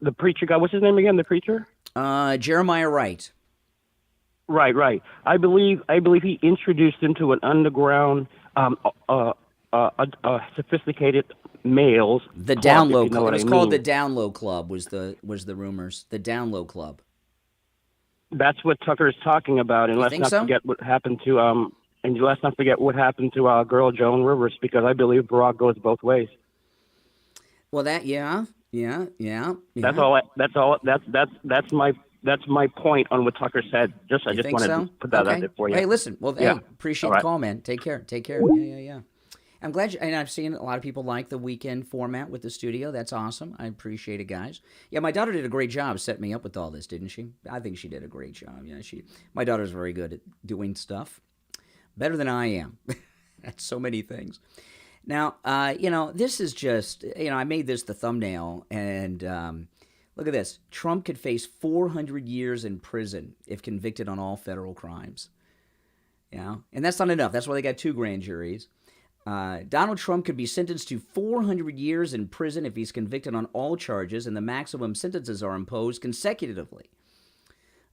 The preacher guy. What's his name again? The preacher. Jeremiah Wright. Right. I believe he introduced him to an underground, sophisticated males. The Down Low Club. It was called the Down Low Club. Was the rumors? The Down Low Club. That's what Tucker is talking about. And let's not forget what happened to our girl Joan Rivers, because I believe Barack goes both ways. Well, yeah. That's my point on what Tucker said. I just wanted to put that out there for you. Hey, listen. Well, hey, appreciate the call, man. Take care. Yeah. I'm glad, and I've seen a lot of people like the weekend format with the studio. That's awesome. I appreciate it, guys. Yeah, my daughter did a great job setting me up with all this, didn't she? I think she did a great job. Yeah, my daughter's very good at doing stuff, better than I am at so many things. Now, this is just, I made this the thumbnail, and look at this. Trump could face 400 years in prison if convicted on all federal crimes. And that's not enough. That's why they got 2 grand juries. Donald Trump could be sentenced to 400 years in prison if he's convicted on all charges, and the maximum sentences are imposed consecutively.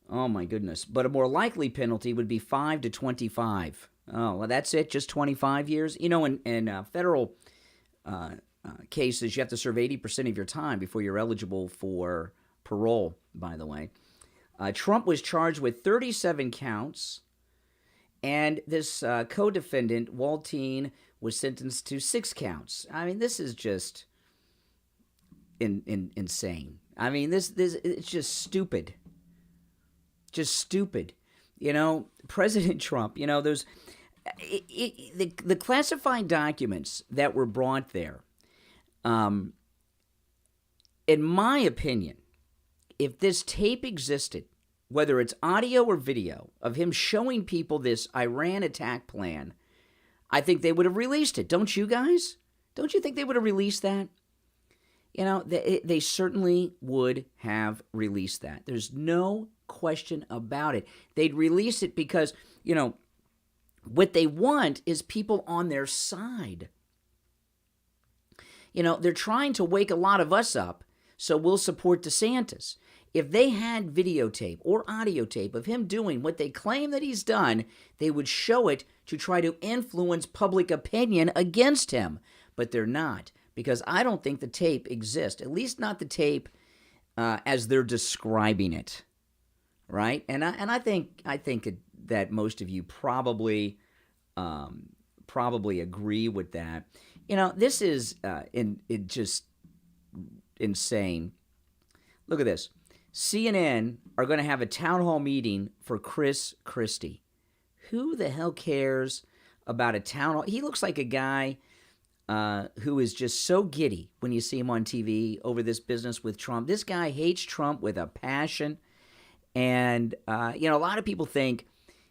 Oh, my goodness. But a more likely penalty would be 5 to 25. Oh, well, that's it? Just 25 years? In federal cases, you have to serve 80% of your time before you're eligible for parole, by the way. Trump was charged with 37 counts, and this co-defendant, Waltine, was sentenced to 6 counts. I mean, this is just insane. I mean, this it's just stupid. Just stupid. President Trump, there's the classified documents that were brought there. In my opinion, if this tape existed, whether it's audio or video, of him showing people this Iran attack plan, I think they would have released it. Don't you guys? Don't you think they would have released that? They certainly would have released that. There's no question about it. They'd release it because, what they want is people on their side. They're trying to wake a lot of us up so we'll support DeSantis. If they had videotape or audio tape of him doing what they claim that he's done, they would show it to try to influence public opinion against him. But they're not, because I don't think the tape exists, at least not the tape as they're describing it, right? And I think that most of you probably agree with that. This is just insane. Look at this. CNN are going to have a town hall meeting for Chris Christie. Who the hell cares about a town hall? He looks like a guy who is just so giddy when you see him on TV over this business with Trump. This guy hates Trump with a passion. And, a lot of people think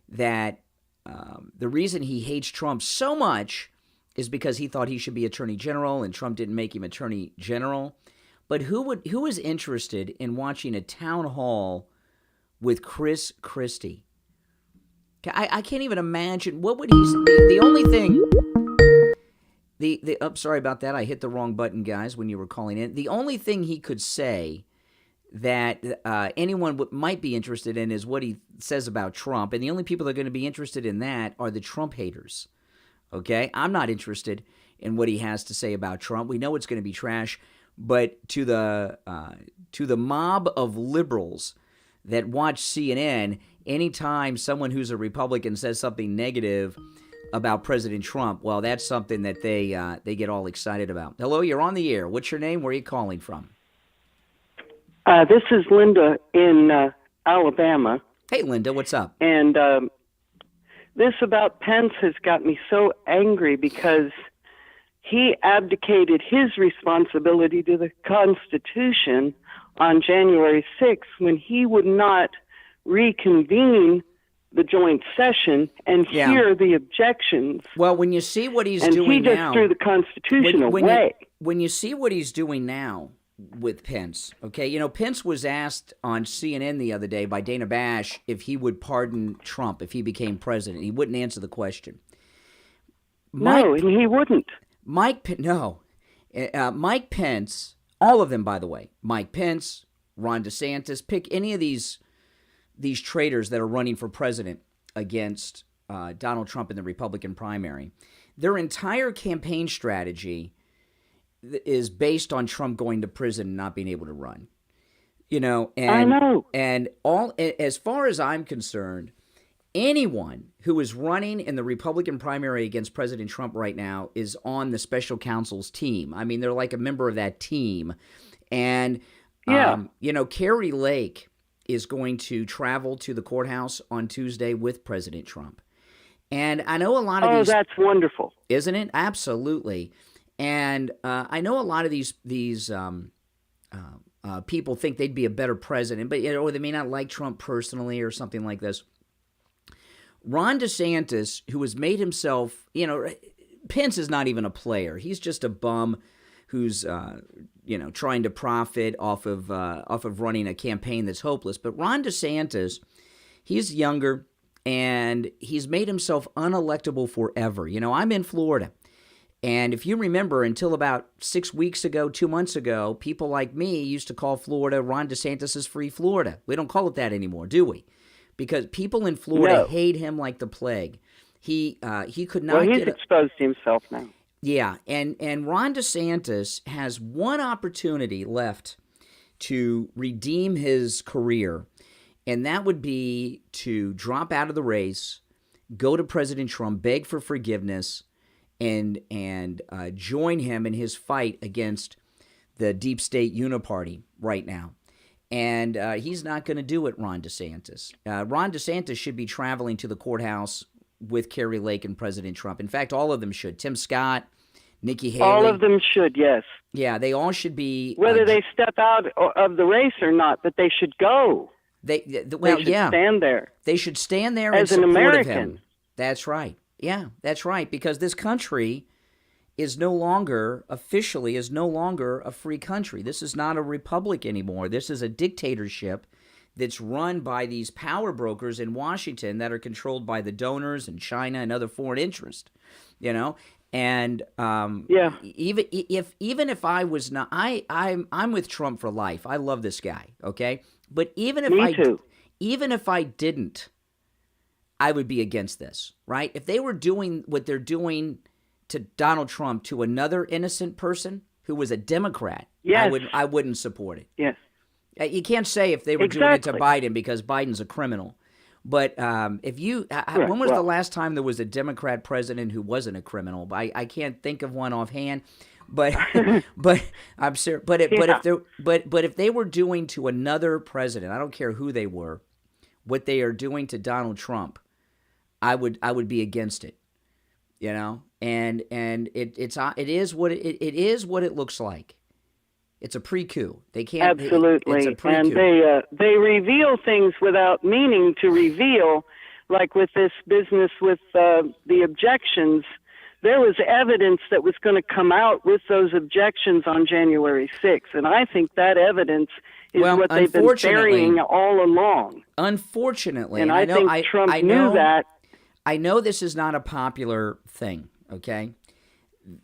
that the reason he hates Trump so much is because he thought he should be attorney general and Trump didn't make him attorney general. But who is interested in watching a town hall with Chris Christie? I can't even imagine. What would he say? The only thing... sorry about that. I hit the wrong button, guys, when you were calling in. The only thing he could say that anyone might be interested in is what he says about Trump. And the only people that are going to be interested in that are the Trump haters. Okay? I'm not interested in what he has to say about Trump. We know it's going to be trash. But to the mob of liberals that watch CNN, anytime someone who's a Republican says something negative about President Trump, well, that's something that they get all excited about. Hello, you're on the air. What's your name? Where are you calling from? This is Linda in Alabama. Hey, Linda, what's up? And this about Pence has got me so angry because he abdicated his responsibility to the Constitution on January 6th when he would not reconvene the joint session and hear the objections. Well, when you see what he's doing now... And he just threw the Constitution away. When you see what he's doing now, with Pence. Okay, you know, Pence was asked on CNN the other day by Dana Bash if he would pardon Trump if he became president. He wouldn't answer the question. No, and he wouldn't. Mike Pence, all of them, by the way, Mike Pence, Ron DeSantis, pick any of these traitors that are running for president against Donald Trump in the Republican primary. Their entire campaign strategy is based on Trump going to prison and not being able to run. You know, and I know. And all, as far as I'm concerned, anyone who is running in the Republican primary against President Trump right now is on the special counsel's team. I mean, they're like a member of that team. And, you know, Carrie Lake is going to travel to the courthouse on Tuesday with President Trump. And I know a lot of these... Oh, that's wonderful. Isn't it? Absolutely. And I know a lot of these people think they'd be a better president, but, you know, or they may not like Trump personally or something like this. Ron DeSantis, who has made himself, you know, Pence is not even a player. He's just a bum who's, you know, trying to profit off of running a campaign that's hopeless. But Ron DeSantis, he's younger, and he's made himself unelectable forever. You know, I'm in Florida, and if you remember, until about 6 weeks ago, 2 months ago, people like me used to call Florida Ron DeSantis' free Florida. We don't call it that anymore, do we? Because people in Florida hate him like the plague. He could not. Well, he's exposed himself now. Yeah, and Ron DeSantis has one opportunity left to redeem his career, and that would be to drop out of the race, go to President Trump, beg for forgiveness, and join him in his fight against the deep state uniparty right now. And he's not going to do it, Ron DeSantis. Ron DeSantis should be traveling to the courthouse with Carrie Lake and President Trump. In fact, all of them should. Tim Scott, Nikki Haley. All of them should, yes. Yeah, they all should be. Whether they step out of the race or not, but they should go. They should stand there. They should stand there as in an support American. of him. That's right. Yeah, that's right. Because this country is no longer, officially, is no longer a free country. This is not a republic anymore. This is a dictatorship that's run by these power brokers in Washington that are controlled by the donors and China and other foreign interests, you know? And even if I was not, I'm with Trump for life. I love this guy, okay? But even if I didn't, I would be against this, right? If they were doing what they're doing to Donald Trump to another innocent person who was a Democrat, I wouldn't support it. Yes. You can't say if they were doing it to Biden because Biden's a criminal. But if you, when was the last time there was a Democrat president who wasn't a criminal? I can't think of one offhand. But I'm serious. But if they were doing to another president, I don't care who they were, what they are doing to Donald Trump, I would be against it. You know, and it is what it looks like. It's a pre-coup. They can't. Absolutely. It's a pre-coup. And they reveal things without meaning to reveal, like with this business with the objections. There was evidence that was going to come out with those objections on January 6th, and I think that evidence is what they've been burying all along. Unfortunately, and I think Trump knew that. I know this is not a popular thing, okay?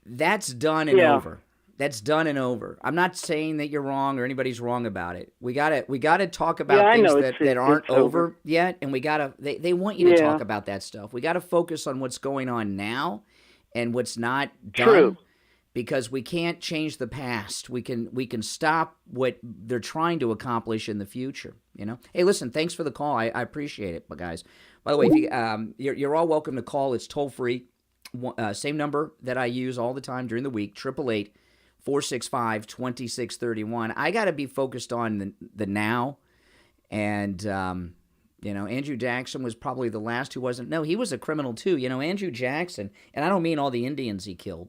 That's done and over. That's done and over. I'm not saying that you're wrong or anybody's wrong about it. We gotta talk about things that aren't over yet, and they want you to talk about that stuff. We gotta focus on what's going on now and what's not done. True. Because we can't change the past. We can stop what they're trying to accomplish in the future. You know. Hey, listen. Thanks for the call. I appreciate it, guys. By the way, if you're all welcome to call. It's toll free. Same number that I use all the time during the week. 888-465-2631. I got to be focused on the now, and you know, Andrew Jackson was probably the last who wasn't. No, he was a criminal too. You know, Andrew Jackson, and I don't mean all the Indians he killed.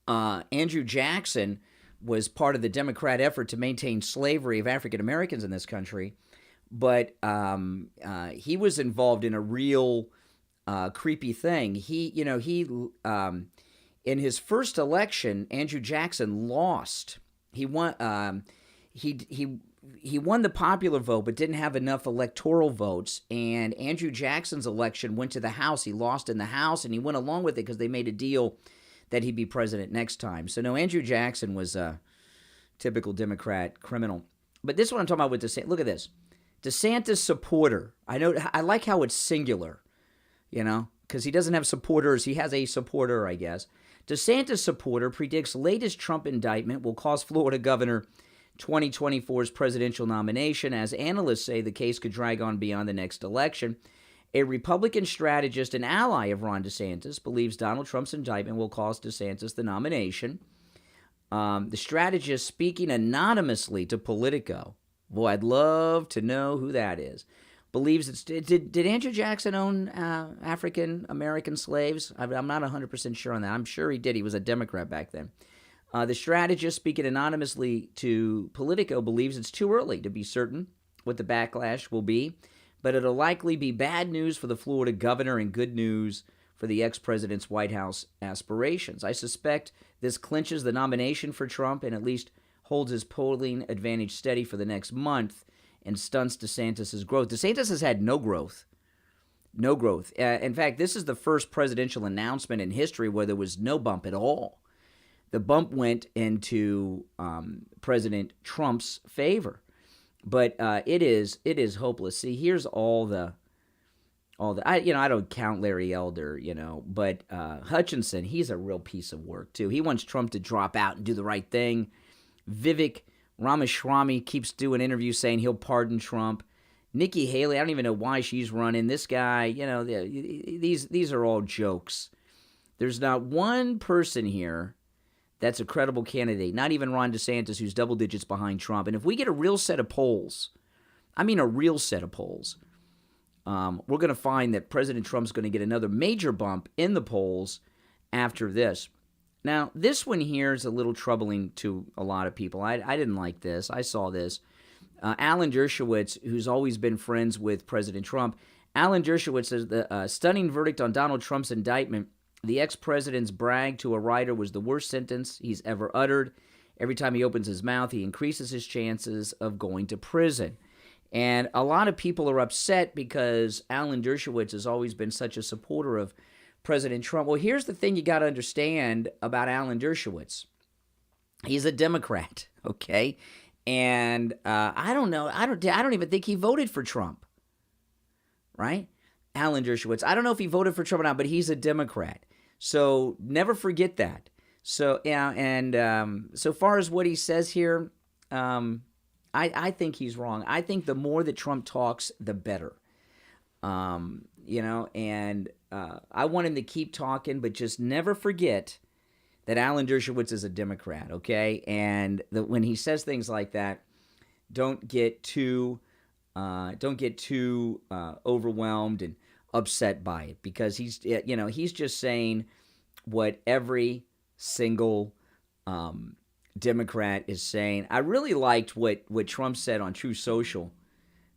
Andrew Jackson was part of the Democrat effort to maintain slavery of African Americans in this country, but he was involved in a real creepy thing. In his first election, Andrew Jackson lost He won. He won the popular vote, but didn't have enough electoral votes. And Andrew Jackson's election went to the House. He lost in the House, and he went along with it because they made a deal that he'd be president next time. So no, Andrew Jackson was a typical Democrat criminal. But this is what I'm talking about with DeSantis. Look at this. DeSantis supporter. I like how it's singular, because he doesn't have supporters. He has a supporter, I guess. DeSantis supporter predicts latest Trump indictment will cost Florida Governor 2024's presidential nomination. As analysts say, the case could drag on beyond the next election. A Republican strategist and ally of Ron DeSantis believes Donald Trump's indictment will cost DeSantis the nomination. The strategist, speaking anonymously to Politico, boy, I'd love to know who that is, believes it's... Did Andrew Jackson own African-American slaves? I'm not 100% sure on that. I'm sure he did. He was a Democrat back then. The strategist, speaking anonymously to Politico, believes it's too early to be certain what the backlash will be, but it'll likely be bad news for the Florida governor and good news for the ex-president's White House aspirations. I suspect this clinches the nomination for Trump and at least holds his polling advantage steady for the next month and stunts DeSantis' growth. DeSantis has had no growth. No growth. In fact, this is the first presidential announcement in history where there was no bump at all. The bump went into President Trump's favor. But it is hopeless. See, here's all the I don't count Larry Elder, but Hutchinson, he's a real piece of work too. He wants Trump to drop out and do the right thing. Vivek Ramaswamy keeps doing interviews saying he'll pardon Trump. Nikki Haley, I don't even know why she's running. This guy, these are all jokes. There's not one person here that's a credible candidate, not even Ron DeSantis, who's double digits behind Trump. And if we get a real set of polls, we're going to find that President Trump's going to get another major bump in the polls after this. Now, this one here is a little troubling to a lot of people. I didn't like this. I saw this. Alan Dershowitz, who's always been friends with President Trump, Alan Dershowitz says the stunning verdict on Donald Trump's indictment. The ex-president's brag to a writer was the worst sentence he's ever uttered. Every time he opens his mouth, he increases his chances of going to prison. And a lot of people are upset because Alan Dershowitz has always been such a supporter of President Trump. Well, here's the thing you got to understand about Alan Dershowitz. He's a Democrat, okay? And I don't know. I don't even think he voted for Trump, right? Alan Dershowitz. I don't know if he voted for Trump or not, but he's a Democrat. So never forget that. So yeah, and so far as what he says here, I think he's wrong. I think the more that Trump talks, the better. And I want him to keep talking, but just never forget that Alan Dershowitz is a Democrat, okay? And when he says things like that, don't get too overwhelmed and upset by it, because he's just saying what every single Democrat is saying. I really liked what Trump said on True Social.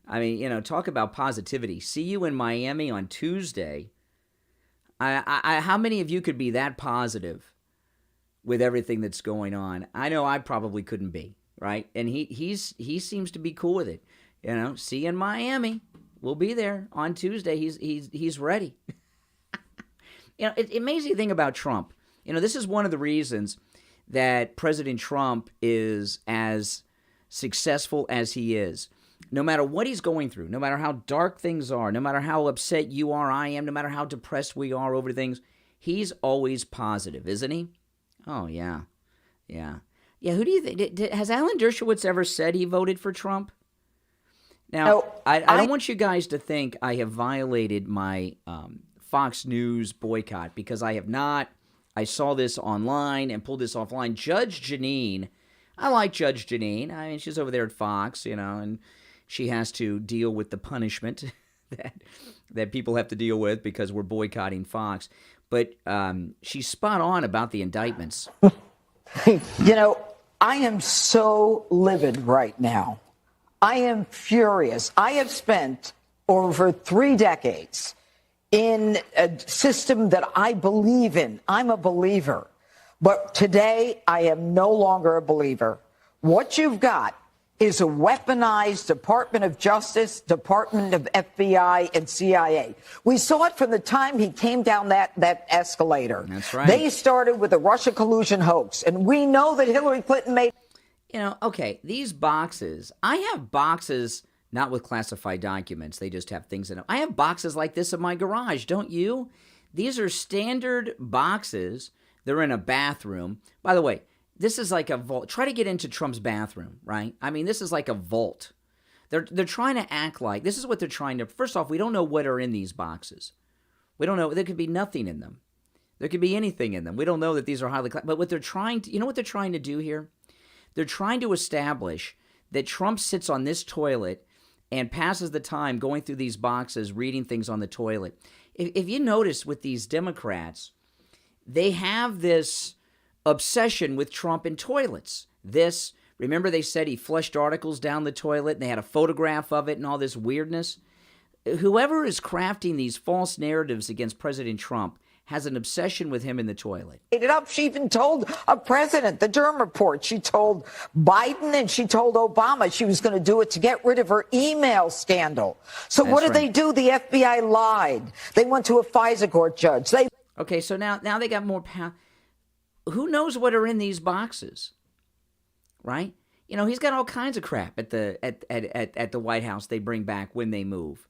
I mean, talk about positivity. See you in Miami on Tuesday. How many of you could be that positive with everything that's going on? I know I probably couldn't be, right? And he seems to be cool with it. See you in Miami. We'll be there on Tuesday. He's ready. The amazing thing about Trump, this is one of the reasons that President Trump is as successful as he is. No matter what he's going through, no matter how dark things are, no matter how upset you are, I am, no matter how depressed we are over things, he's always positive, isn't he? Oh, yeah. Yeah. Yeah, who do you think? Has Alan Dershowitz ever said he voted for Trump? Now, I don't want you guys to think I have violated my Fox News boycott, because I have not. I saw this online and pulled this offline. Judge Jeanine, I like Judge Jeanine. I mean, she's over there at Fox, and she has to deal with the punishment that people have to deal with because we're boycotting Fox. But she's spot on about the indictments. I am so livid right now. I am furious. I have spent over 3 decades in a system that I believe in. I'm a believer. But today, I am no longer a believer. What you've got is a weaponized Department of Justice, Department of FBI, and CIA. We saw it from the time he came down that escalator. That's right. They started with the Russia collusion hoax, and we know that Hillary Clinton made... Okay, these boxes, I have boxes not with classified documents. They just have things in them. I have boxes like this in my garage, don't you? These are standard boxes. They're in a bathroom. By the way, this is like a vault. Try to get into Trump's bathroom, right? I mean, this is like a vault. They're trying to act like, this is what they're trying to, first off, we don't know what are in these boxes. We don't know, there could be nothing in them. There could be anything in them. We don't know that these are highly, but what they're trying to, you know what they're trying to do here? They're trying to establish that Trump sits on this toilet and passes the time going through these boxes, reading things on the toilet. If you notice with these Democrats, they have this obsession with Trump and toilets. Remember they said he flushed articles down the toilet and they had a photograph of it and all this weirdness? Whoever is crafting these false narratives against President Trump has an obsession with him in the toilet. It up. She even told a president, the Durham report, she told Biden and she told Obama she was going to do it to get rid of her email scandal. So what did they do? The FBI lied. They went to a FISA court judge. Okay, so now they got more power. Who knows what are in these boxes, right? He's got all kinds of crap at the White House they bring back when they move.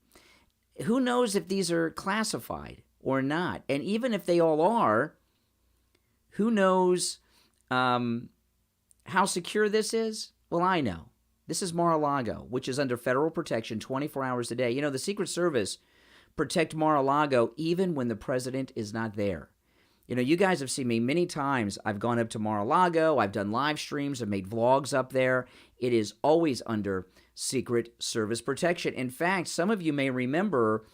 Who knows if these are classified or not? And even if they all are, who knows how secure this is? Well, I know. This is Mar-a-Lago, which is under federal protection 24 hours a day. The Secret Service protect Mar-a-Lago even when the president is not there. You guys have seen me many times. I've gone up to Mar-a-Lago. I've done live streams. I've made vlogs up there. It is always under Secret Service protection. In fact, some of you may remember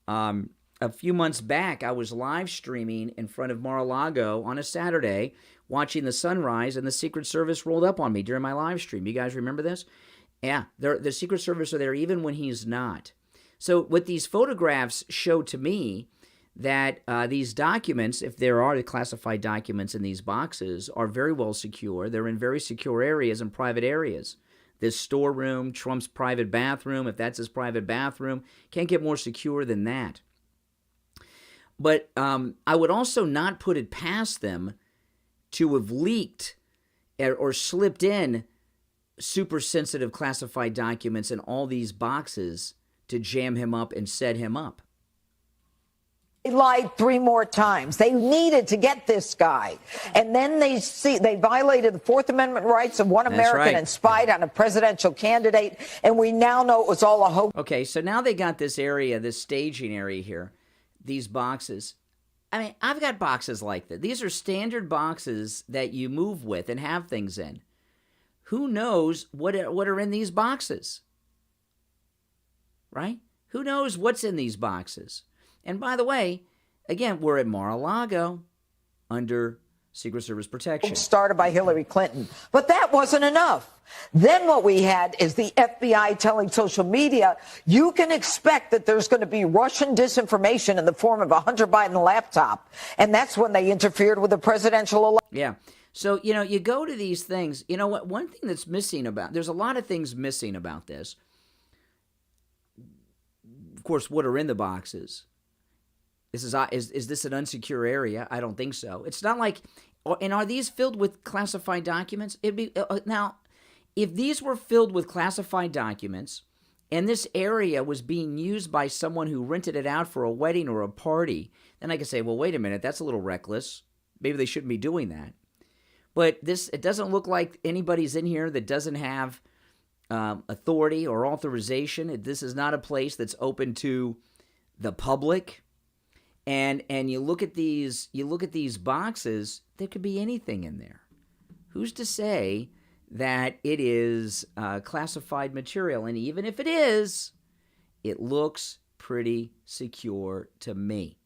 a few months back, I was live streaming in front of Mar-a-Lago on a Saturday, watching the sunrise, and the Secret Service rolled up on me during my live stream. You guys remember this? Yeah, the Secret Service are there even when he's not. So what these photographs show to me that these documents, if there are classified documents in these boxes, are very well secure. They're in very secure areas and private areas. This storeroom, Trump's private bathroom, if that's his private bathroom, can't get more secure than that. But I would also not put it past them to have leaked or slipped in super sensitive classified documents in all these boxes to jam him up and set him up. They lied 3 more times. They needed to get this guy. And then they violated the Fourth Amendment rights of one American and spied on a presidential candidate. And we now know it was all a hoax. Okay, so now they got this area, this staging area here, these boxes. I mean, I've got boxes like that. These are standard boxes that you move with and have things in. Who knows what are in these boxes? Right? Who knows what's in these boxes? And by the way, again, we're at Mar-a-Lago under Secret Service protection. Started by Hillary Clinton. But that wasn't enough. Then what we had is the FBI telling social media, you can expect that there's going to be Russian disinformation in the form of a Hunter Biden laptop. And that's when they interfered with the presidential election. Yeah. So, you go to these things. You know what? One thing that's missing there's a lot of things missing about this. Of course, what are in the boxes? Is this an unsecure area? I don't think so. It's not like, and are these filled with classified documents? It'd be now, if these were filled with classified documents, and this area was being used by someone who rented it out for a wedding or a party, then I could say, well, wait a minute, that's a little reckless. Maybe they shouldn't be doing that. But it doesn't look like anybody's in here that doesn't have authority or authorization. This is not a place that's open to the public. And you look at these boxes, there could be anything in there. Who's to say that it is classified material? And even if it is, it looks pretty secure to me.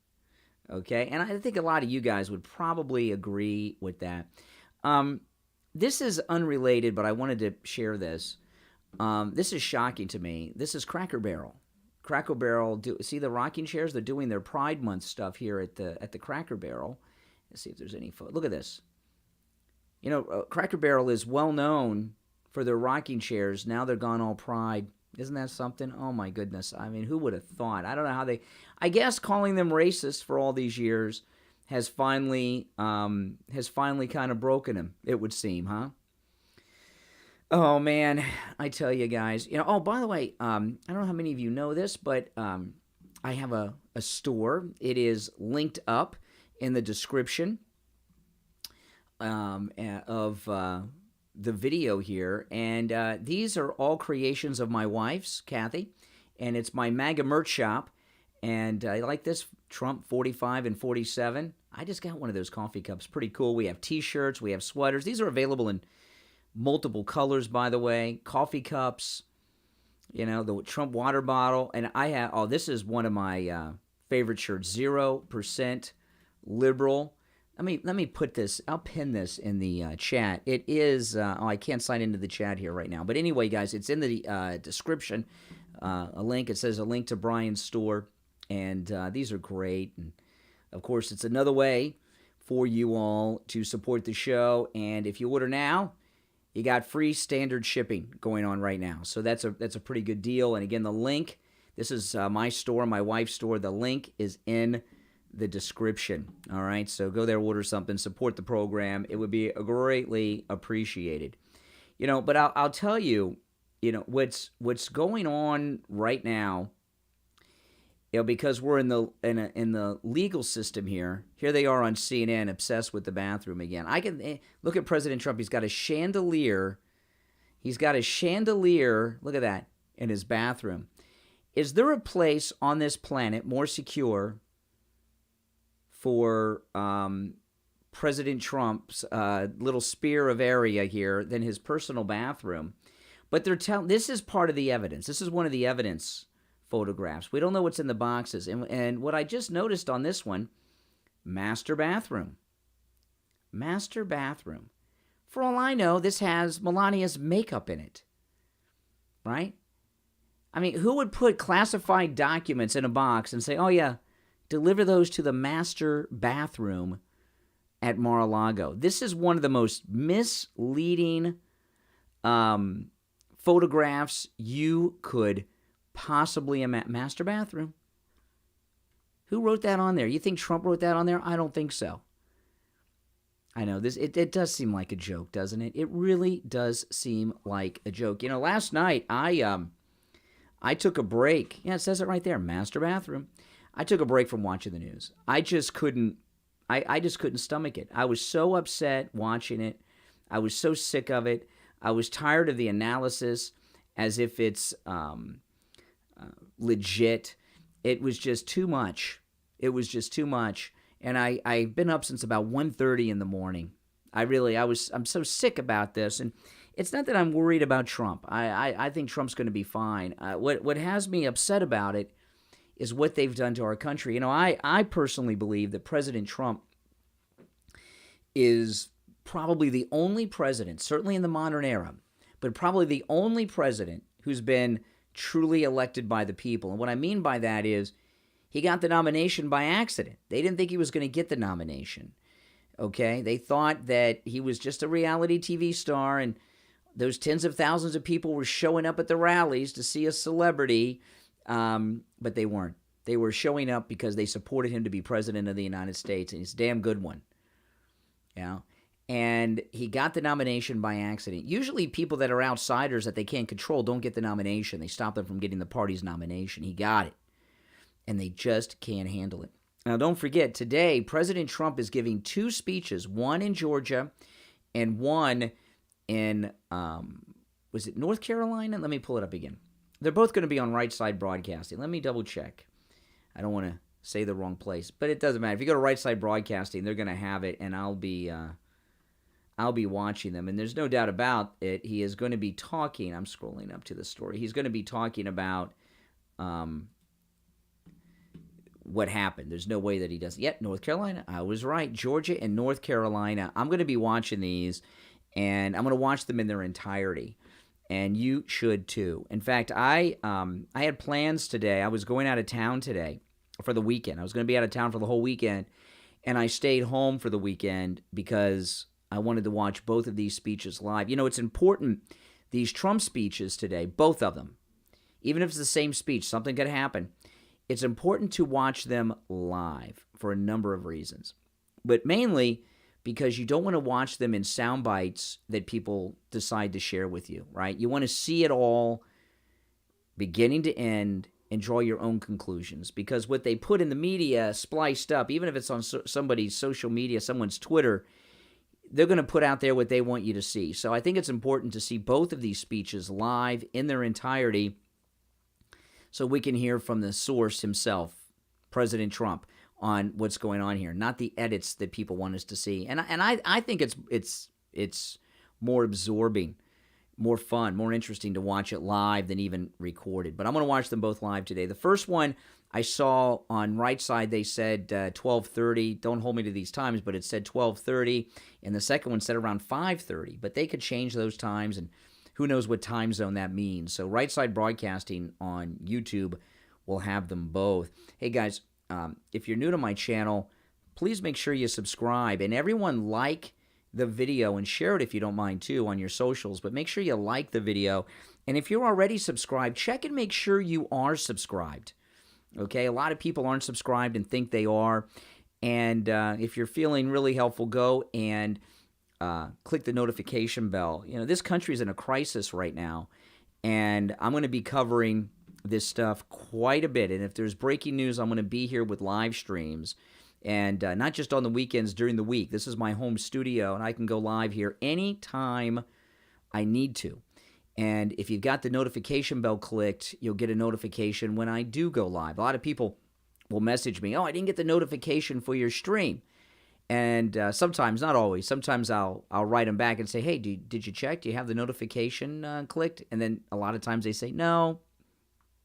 Okay? And I think a lot of you guys would probably agree with that. This is unrelated, but I wanted to share this. This is shocking to me. This is Cracker Barrel. Cracker Barrel, see the rocking chairs? They're doing their Pride Month stuff here at the Cracker Barrel. Let's see if there's any photo. Look at this. Cracker Barrel is well known for their rocking chairs. Now they're gone all pride. Isn't that something? Oh, my goodness. I mean, who would have thought? I don't know how they... I guess calling them racist for all these years has finally kind of broken him, it would seem, huh? Oh, man. I tell you guys. Oh, by the way, I don't know how many of you know this, but I have a store. It is linked up in the description of the video here, and these are all creations of my wife's, Kathy, and it's my MAGA merch shop, and I like this Trump 45 and 47. I just got one of those coffee cups. Pretty cool. We have t-shirts. We have sweaters. These are available in multiple colors, by the way. Coffee cups, the Trump water bottle, and I have, this is one of my favorite shirts, 0% liberal. Let me put this, I'll pin this in the chat. It is, I can't sign into the chat here right now. But anyway, guys, it's in the description, a link. It says a link to Brian's store. And these are great. And, of course, it's another way for you all to support the show. And if you order now, you got free standard shipping going on right now. So that's a pretty good deal. And, again, the link, this is my store, my wife's store. The link is in the description. All right, so go there, order something, support the program. It would be greatly appreciated. But I'll tell you, what's going on right now. Because we're in the legal system here. Here they are on CNN, obsessed with the bathroom again. I can look at President Trump. He's got a chandelier. Look at that, in his bathroom. Is there a place on this planet more secure for President Trump's little spear of area here than his personal bathroom? But this is part of the evidence. This is one of the evidence photographs. We don't know what's in the boxes. And what I just noticed on this one, master bathroom. For all I know, this has Melania's makeup in it. Right? I mean, who would put classified documents in a box and say, oh yeah, deliver those to the master bathroom at Mar-a-Lago? This is one of the most misleading photographs you could possibly imagine. Master bathroom. Who wrote that on there? You think Trump wrote that on there? I don't think so. I know this. It does seem like a joke, doesn't it? It really does seem like a joke. Last night I took a break. Yeah, it says it right there. Master bathroom. I took a break from watching the news. I just couldn't stomach it. I was so upset watching it. I was so sick of it. I was tired of the analysis as if it's legit. It was just too much. And I've been up since about 1:30 in the morning. I'm so sick about this. And it's not that I'm worried about Trump. I think Trump's going to be fine. What has me upset about it is what they've done to our country. I personally believe that President Trump is probably the only president, certainly in the modern era, but probably the only president who's been truly elected by the people. And what I mean by that is he got the nomination by accident. They didn't think he was going to get the nomination. Okay? They thought that he was just a reality TV star, and those tens of thousands of people were showing up at the rallies to see a celebrity. But they weren't. They were showing up because they supported him to be president of the United States, and he's a damn good one. And he got the nomination by accident. Usually people that are outsiders that they can't control don't get the nomination. They stop them from getting the party's nomination. He got it. And they just can't handle it. Now, don't forget, today, President Trump is giving two speeches, one in Georgia and one in, was it North Carolina? Let me pull it up again. They're both going to be on Right Side Broadcasting. Let me double check. I don't want to say the wrong place, but it doesn't matter. If you go to Right Side Broadcasting, they're going to have it, and I'll be watching them. And there's no doubt about it. He is going to be talking. I'm scrolling up to the story. He's going to be talking about what happened. There's no way that he doesn't. Yet, North Carolina. I was right. Georgia and North Carolina. I'm going to be watching these, and I'm going to watch them in their entirety. And you should too. In fact, I had plans today. I was going out of town today for the weekend. I was going to be out of town for the whole weekend, and I stayed home for the weekend because I wanted to watch both of these speeches live. It's important these Trump speeches today, both of them, even if it's the same speech, something could happen. It's important to watch them live for a number of reasons, but mainly because you don't want to watch them in sound bites that people decide to share with you, right? You want to see it all beginning to end and draw your own conclusions, because what they put in the media spliced up, even if it's on somebody's social media, someone's Twitter, they're going to put out there what they want you to see. So I think it's important to see both of these speeches live in their entirety so we can hear from the source himself, President Trump, on what's going on here, not the edits that people want us to see. And I think it's more absorbing, more fun, more interesting to watch it live than even recorded. But I'm going to watch them both live today. The first one I saw on right side, they said 12:30. Don't hold me to these times, but it said 12:30. And the second one said around 5:30. But they could change those times, and who knows what time zone that means. So Right Side Broadcasting on YouTube will have them both. Hey, guys, if you're new to my channel, please make sure you subscribe. And everyone like the video and share it if you don't mind too on your socials. But make sure you like the video. And if you're already subscribed, check and make sure you are subscribed. Okay, a lot of people aren't subscribed and think they are. And if you're feeling really helpful, go and click the notification bell. You know, this country is in a crisis right now, and I'm going to be covering this stuff quite a bit. And if there's breaking news, I'm going to be here with live streams, and not just on the weekends, during the week. This is my home studio, and I can go live here anytime I need to. And if you've got the notification bell clicked, you'll get a notification when I do go live. A lot of people will message me, "Oh, I didn't get the notification for your stream." And sometimes, not always, sometimes I'll write them back and say, "Hey, did you check? Do you have the notification clicked?" And then a lot of times they say, "No."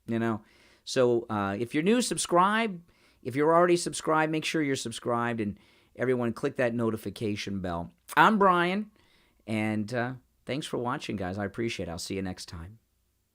You know, so if you're new, subscribe. If you're already subscribed, make sure you're subscribed, and everyone click that notification bell. I'm Brian, and thanks for watching, guys. I appreciate it. I'll see you next time.